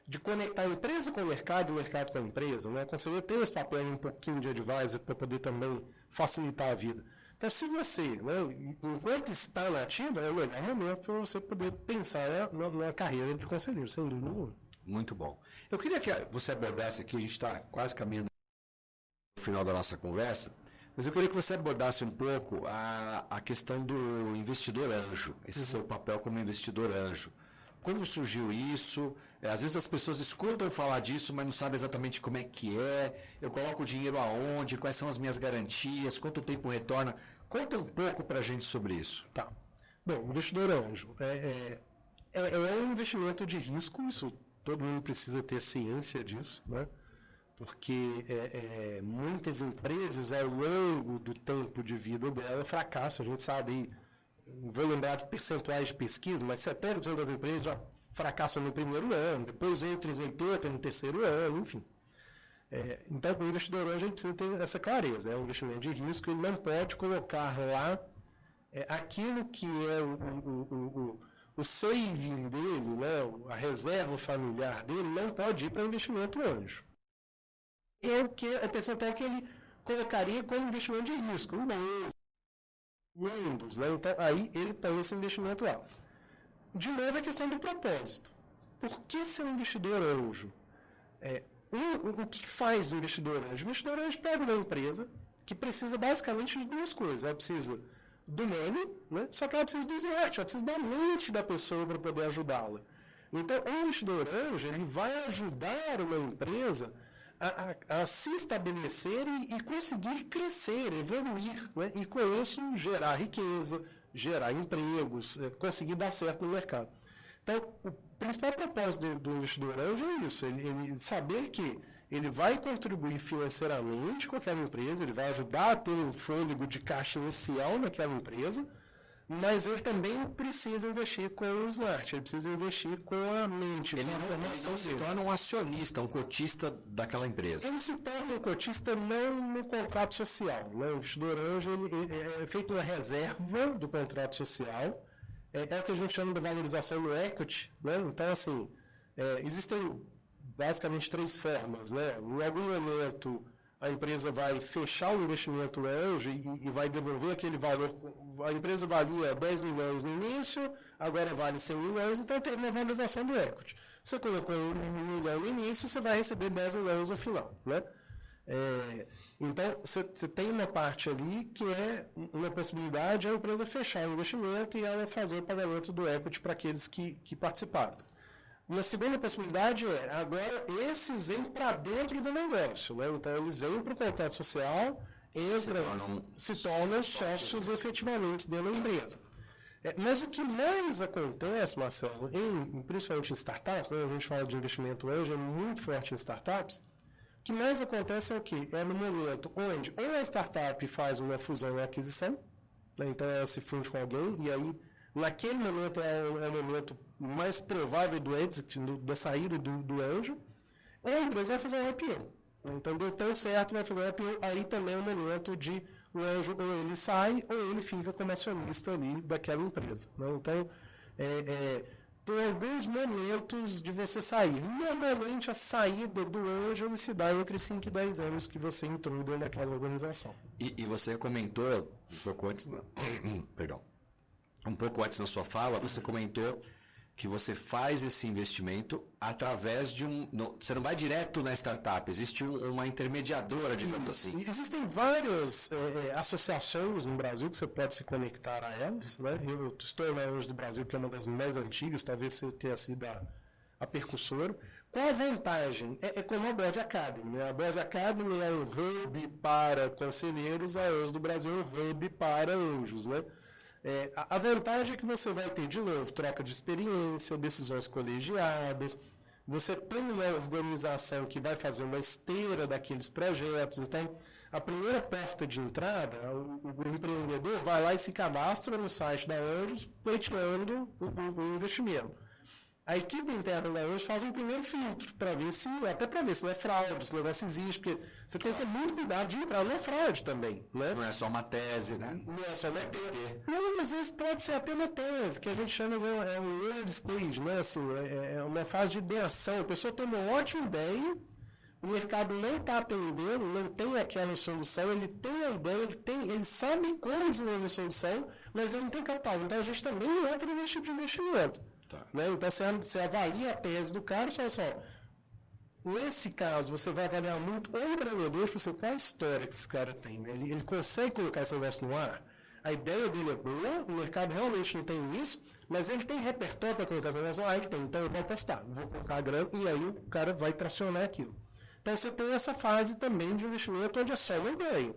De conectar a empresa com o mercado e o mercado com a empresa, né? O conselheiro tem esse papel um pouquinho de advisor para poder também facilitar a vida. Então, se você, né, enquanto está na ativa, é o melhor momento para você poder pensar na carreira de conselheiro, sem dúvida nenhuma. Muito bom. Eu queria que você abordasse aqui, a gente está quase caminhando no final da nossa conversa, mas eu queria que você abordasse um pouco a questão do investidor anjo, esse seu papel como investidor anjo. Como surgiu isso? Às vezes as pessoas escutam falar disso, mas não sabem exatamente como é que é. Eu coloco o dinheiro aonde? Quais são as minhas garantias? Quanto tempo retorna? Conta um pouco para a gente sobre isso. Tá. Bom, investidor anjo é um investimento de risco, isso todo mundo precisa ter ciência disso, né? Porque muitas empresas, ao longo do tempo de vida dela, fracassam. A gente sabe, não vou lembrar de percentuais de pesquisa, mas 70% das empresas já fracassam no primeiro ano, depois entre os 80% no terceiro ano, enfim. Então, o investidor anjo, a gente precisa ter essa clareza. É um investimento de risco, ele não pode colocar lá aquilo que é o saving dele, né, a reserva familiar dele, não pode ir para investimento anjo. É o que a percentual que ele colocaria como investimento de risco, Windows, né? Então, aí ele põe esse investimento lá. De novo, a questão do propósito. Por que ser um investidor anjo? O que faz o investidor anjo? O investidor anjo pega uma empresa que precisa basicamente de duas coisas. Ela precisa do money, né? Só que ela precisa do smart, ela precisa da mente da pessoa para poder ajudá-la. Então, o investidor anjo, ele vai ajudar uma empresa a se estabelecer e conseguir crescer, evoluir, né? E com isso gerar riqueza, gerar empregos, conseguir dar certo no mercado. Então, o principal propósito do investidor anjo é isso, ele saber que ele vai contribuir financeiramente com aquela empresa, ele vai ajudar a ter um fôlego de caixa inicial naquela empresa, mas ele também precisa investir com o smart, ele precisa investir com a mente, ele com a formação não se torna um acionista, um cotista daquela empresa. Ele se torna um cotista não no contrato social. Né? O investidor anjo ele é feito uma reserva do contrato social, é o que a gente chama de valorização no equity. Né? Então, assim, existem basicamente três formas. Né? Em algum momento, a empresa vai fechar o investimento anjo e vai devolver aquele valor. A empresa valia 10 milhões no início, agora vale 100 milhões, então teve uma valorização do equity. Você colocou 1 milhão no início, você vai receber 10 milhões no final. Né? Então, você tem uma parte ali que é uma possibilidade, a empresa fechar o investimento e ela fazer o pagamento do equity para aqueles que participaram. Uma segunda possibilidade é, agora, esses vêm para dentro do negócio, né? Então, eles vêm para o contrato social, se tornam sócios efetivamente dentro da empresa. Mas o que mais acontece, Marcelo, principalmente em startups, né? A gente fala de investimento hoje, é muito forte em startups. O que mais acontece é o quê? É no momento onde ou a startup faz uma fusão e aquisição, né? Então ela se funde com alguém, e aí, naquele momento, é o momento mais provável do exit, da saída do anjo, ou a empresa vai fazer um IPO. Então, deu tão certo, vai fazer um IPO, aí também é o momento de o anjo ou ele sai, ou ele fica como acionista ali daquela empresa. Né? Então, tem alguns momentos de você sair. Normalmente, a saída do anjo se dá entre 5 e 10 anos que você entrou dentro daquela organização. E você comentou, um pouco antes, perdão, um pouco antes da sua fala, você comentou que você faz esse investimento através de você não vai direto na startup, existe uma intermediadora, digamos assim. Existem várias associações no Brasil que você pode se conectar a elas, né? Eu estou na Anjos do Brasil, que é uma das mais antigas, talvez você tenha sido a precursora. Qual a vantagem? É como a Board Academy, né? A Board Academy é um hub para conselheiros, a Anjos do Brasil é um hub para anjos, né? A vantagem é que você vai ter, de novo, troca de experiência, decisões colegiadas, você tem uma organização que vai fazer uma esteira daqueles projetos. Então, a primeira porta de entrada, o empreendedor vai lá e se cadastra no site da Anjos, pleiteando um investimento. A equipe interna da Anjos faz um primeiro filtro, para ver se não é fraude, se o negócio existe, porque você tem que ter muito cuidado de entrar, não é fraude também, né? Não é só uma tese, né? Não é só uma tese. Muitas vezes pode ser até uma tese, que a gente chama de um early stage, né? Assim, é uma fase de ideação. A pessoa tem uma ótima ideia, o mercado não está atendendo, não tem aquela solução, ele tem a ideia, ele sabe como desenvolver a solução, mas ele não tem capital. Então a gente também entra nesse tipo de investimento. Tá. Né? Então você avalia a tese do cara e fala assim, nesse caso você vai avaliar muito o empreendedor, qual a história que esse cara tem, né? Ele consegue colocar esse negócio no ar, a ideia dele é boa, o mercado realmente não tem isso, mas ele tem repertório para colocar esse negócio no ar, ele tem, então eu vou apostar, vou colocar a grana e aí o cara vai tracionar aquilo. Então você tem essa fase também de investimento onde é só um ganho.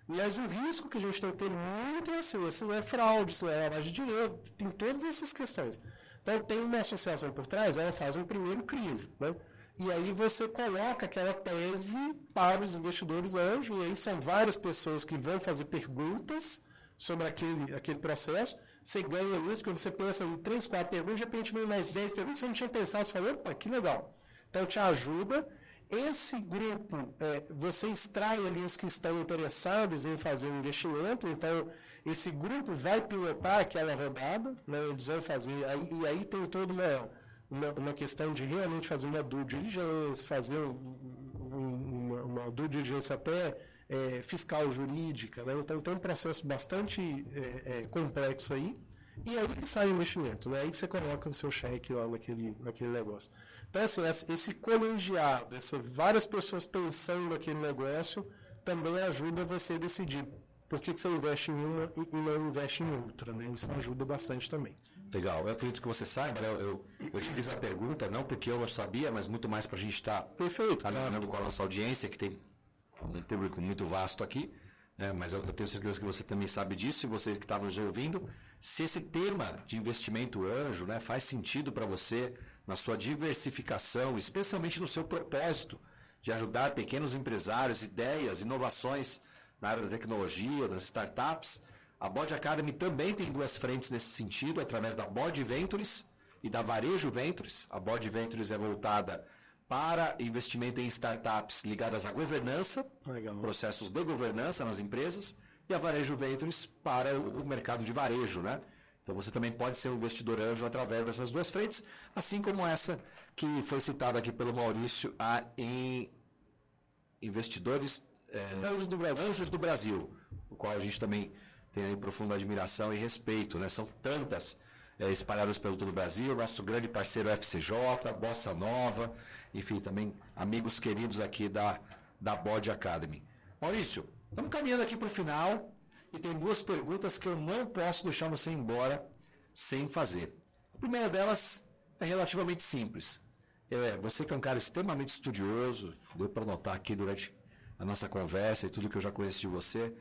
Mas o risco que a gente tem que ter muito é assim, se não é fraude, se não é lavagem de dinheiro, tem todas essas questões. Então, tem uma associação por trás, ela faz um primeiro crivo, né? E aí você coloca aquela tese para os investidores anjos, e aí são várias pessoas que vão fazer perguntas sobre aquele processo. Você ganha isso, porque você pensa em 3, 4 perguntas, de repente vem mais 10 perguntas, você não tinha pensado, você fala, opa, que legal. Então, te ajuda. Esse grupo, você extrai ali os que estão interessados em fazer um investimento, então esse grupo vai pilotar aquela rodada, né, eles vão fazer, e aí tem toda uma questão de realmente fazer uma due diligence, fazer uma due diligence até fiscal jurídica, né, então tem um processo bastante complexo aí, e aí que sai o investimento, né, aí que você coloca o seu cheque lá naquele negócio. Então, assim, esse colegiado, várias pessoas pensando naquele negócio, também ajuda você a decidir por que você investe em uma e não investe em outra, né? Isso ajuda bastante também. Legal. Eu acredito que você saiba, né? Eu te fiz a pergunta, não porque eu sabia, mas muito mais para a gente estar analisando com a nossa audiência, que tem um público muito vasto aqui, né? Mas eu tenho certeza que você também sabe disso, e vocês que estavam nos ouvindo, se esse tema de investimento anjo, né, faz sentido para você, na sua diversificação, especialmente no seu propósito de ajudar pequenos empresários, ideias, inovações na área da tecnologia, das startups, a Board Academy também tem 2 frentes nesse sentido, através da Board Ventures e da Varejo Ventures. A Board Ventures é voltada para investimento em startups ligadas à governança, processos de governança nas empresas, e a Varejo Ventures para o mercado de varejo, né? Então você também pode ser um investidor anjo através dessas 2 frentes, assim como essa que foi citada aqui pelo Maurício, em investidores Anjos do Brasil, o qual a gente também tem aí profunda admiração e respeito, né? São tantas espalhadas pelo todo o Brasil, nosso grande parceiro FCJ, Bossa Nova, enfim, também amigos queridos aqui da da Board Academy. Maurício, estamos caminhando aqui para o final e tem 2 perguntas que eu não posso deixar você embora sem fazer. A primeira delas é relativamente simples. Você que é um cara extremamente estudioso, deu para notar aqui durante a nossa conversa e tudo que eu já conheço de você,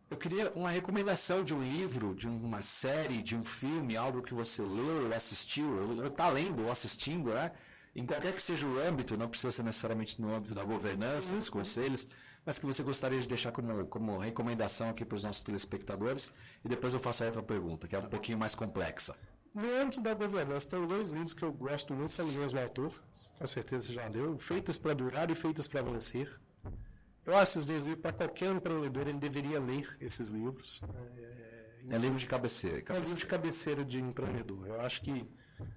eu queria uma recomendação de um livro, de uma série, de um filme, algo que você leu ou assistiu, ou está lendo ou assistindo, né? Em qualquer que seja o âmbito, não precisa ser necessariamente no âmbito da governança, dos conselhos, mas que você gostaria de deixar como recomendação aqui para os nossos telespectadores, e depois eu faço a outra pergunta, que é um pouquinho mais complexa. No âmbito da governança, tem 2 livros que eu gosto muito, são do mesmo autor, com certeza você já leu, Feitas para Durar e Feitas para Vencer. Eu acho esses 2 livros, para qualquer empreendedor, ele deveria ler esses livros. É livro de cabeceira. É livro de cabeceira de empreendedor. Eu acho que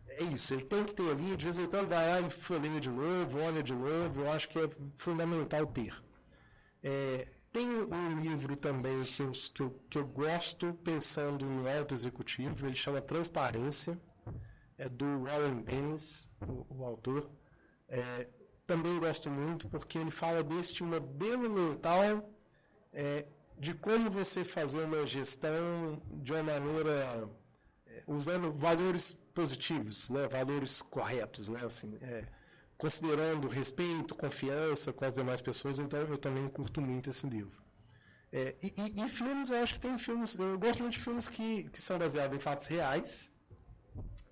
é isso, ele tem que ter ali, de vez em quando vai lá e folheia de novo, olha de novo, eu acho que é fundamental ter. Tem um livro também que eu gosto pensando no alto executivo, ele chama Transparência, é do Warren Bennis, o autor. Também gosto muito porque ele fala deste modelo mental de como você fazer uma gestão de uma maneira usando valores positivos, né, valores corretos, né, assim, considerando respeito, confiança com as demais pessoas. Então eu também curto muito esse livro. E filmes, eu acho que tem filmes, eu gosto muito de filmes que são baseados em fatos reais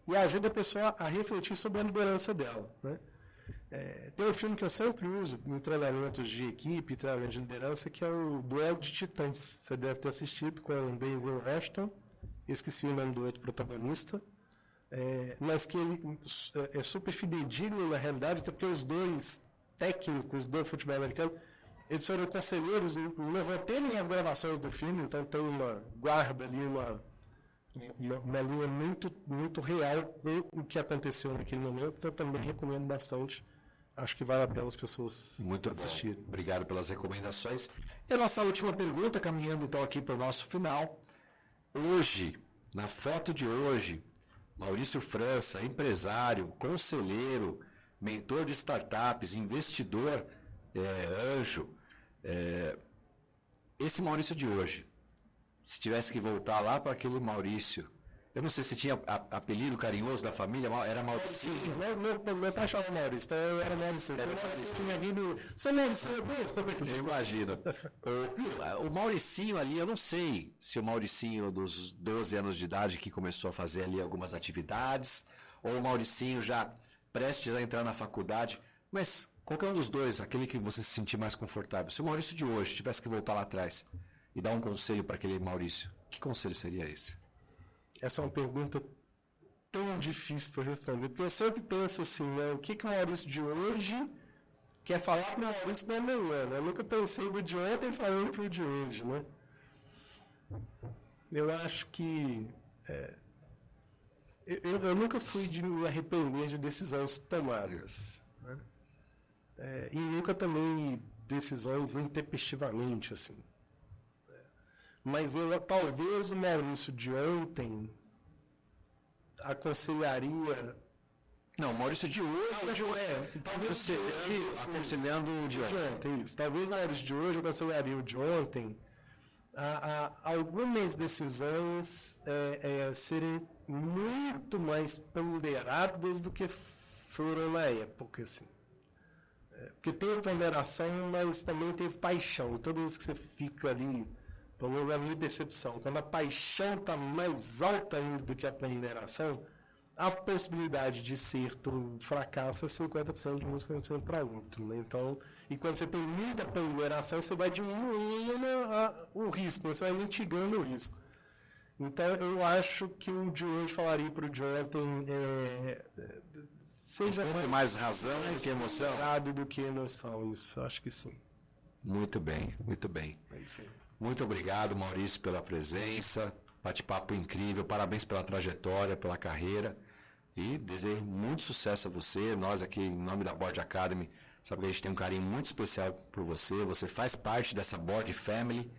e ajudam a pessoa a refletir sobre a liderança dela, né? Tem um filme que eu sempre uso em treinamentos de equipe, treinamentos de liderança, que é o Duelo de Titãs. Você deve ter assistido com o Denzel Washington, eu esqueci o nome do outro protagonista, mas que ele é super fidedigno na realidade, até porque os 2 técnicos do futebol americano, eles foram conselheiros no roteiro e nas gravações do filme, então tem uma guarda ali, uma linha muito, muito real com o que aconteceu naquele momento, então eu também recomendo bastante. Acho que vale a pena as pessoas assistirem. Bom. Obrigado pelas recomendações. E a nossa última pergunta, caminhando então aqui para o nosso final. Hoje, na foto de hoje, Maurício França, empresário, conselheiro, mentor de startups, investidor, anjo. Esse Maurício de hoje, se tivesse que voltar lá para aquele Maurício, eu não sei se tinha apelido carinhoso da família, era Mauricinho. Meu pai chamava Maurício, então eu era Maurício. Tinha vindo. Você é Maurício? Eu imagino. O Mauricinho ali, eu não sei se o Mauricinho dos 12 anos de idade que começou a fazer ali algumas atividades, ou o Mauricinho já prestes a entrar na faculdade, mas qualquer um dos 2, aquele que você se sentir mais confortável. Se o Maurício de hoje tivesse que voltar lá atrás e dar um conselho para aquele Maurício, que conselho seria esse? Essa é uma pergunta tão difícil para responder, porque eu sempre penso assim, né? O que o Maurício de hoje quer falar para o Maurício da manhã, né? Eu nunca pensei do de ontem falando para o de hoje, né? Eu acho que eu nunca fui de me arrepender de decisões tomadas, né? E nunca também decisões intempestivamente, assim. Mas talvez o Maurício de ontem aconselharia... Não, o Maurício de hoje... talvez você aconselhando o de ontem. Isso. Talvez o Maurício de hoje aconselharia o de ontem algumas decisões serem muito mais ponderadas do que foram na época, assim. Porque teve ponderação, mas também teve paixão. Toda vez que você fica ali... Pelo menos na minha percepção, quando a paixão está mais alta ainda do que a ponderação, a possibilidade de ser um fracasso é 50% de um, 50% para outro, né? Então, e quando você tem muita ponderação, você vai diminuindo o risco, você vai mitigando o risco. Então, eu acho que o de hoje falaria para o de ontem, seja mais razão do que emoção. Do que emoção, isso, acho que sim. Muito bem, muito bem. É isso aí. Muito obrigado, Maurício, pela presença, bate-papo incrível, parabéns pela trajetória, pela carreira e desejo muito sucesso a você. Nós aqui, em nome da Board Academy, sabe que a gente tem um carinho muito especial por você. Você faz parte dessa Board Family,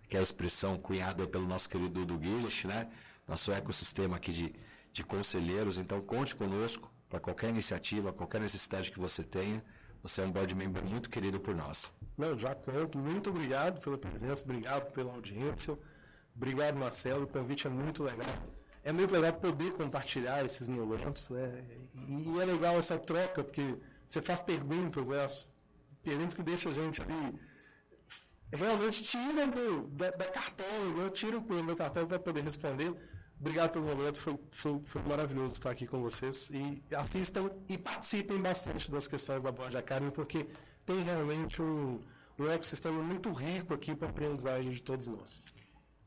que é a expressão cunhada pelo nosso querido Dudu Guilherme, né? Nosso ecossistema aqui de conselheiros. Então, conte conosco para qualquer iniciativa, qualquer necessidade que você tenha. Você é um board member muito querido por nós. Não, já conto. Muito obrigado pela presença, obrigado pela audiência. Obrigado, Marcelo. O convite é muito legal. É muito legal poder compartilhar esses momentos, né? E é legal essa troca, porque você faz perguntas, né? As perguntas que deixam a gente ali. Realmente tira da cartola, né? Eu tiro o meu cartão para poder responder. Obrigado pelo momento, foi maravilhoso estar aqui com vocês. E assistam e participem bastante das questões da Board Academy, porque tem realmente um ecossistema muito rico aqui para a aprendizagem de todos nós.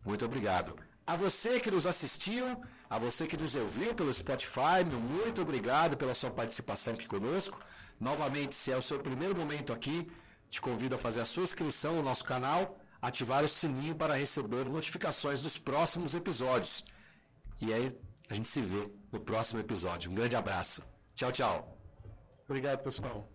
Muito obrigado. A você que nos assistiu, a você que nos ouviu pelo Spotify, muito obrigado pela sua participação aqui conosco. Novamente, se é o seu primeiro momento aqui, te convido a fazer a sua inscrição no nosso canal, ativar o sininho para receber notificações dos próximos episódios. E aí, a gente se vê no próximo episódio. Um grande abraço. Tchau, tchau. Obrigado, pessoal.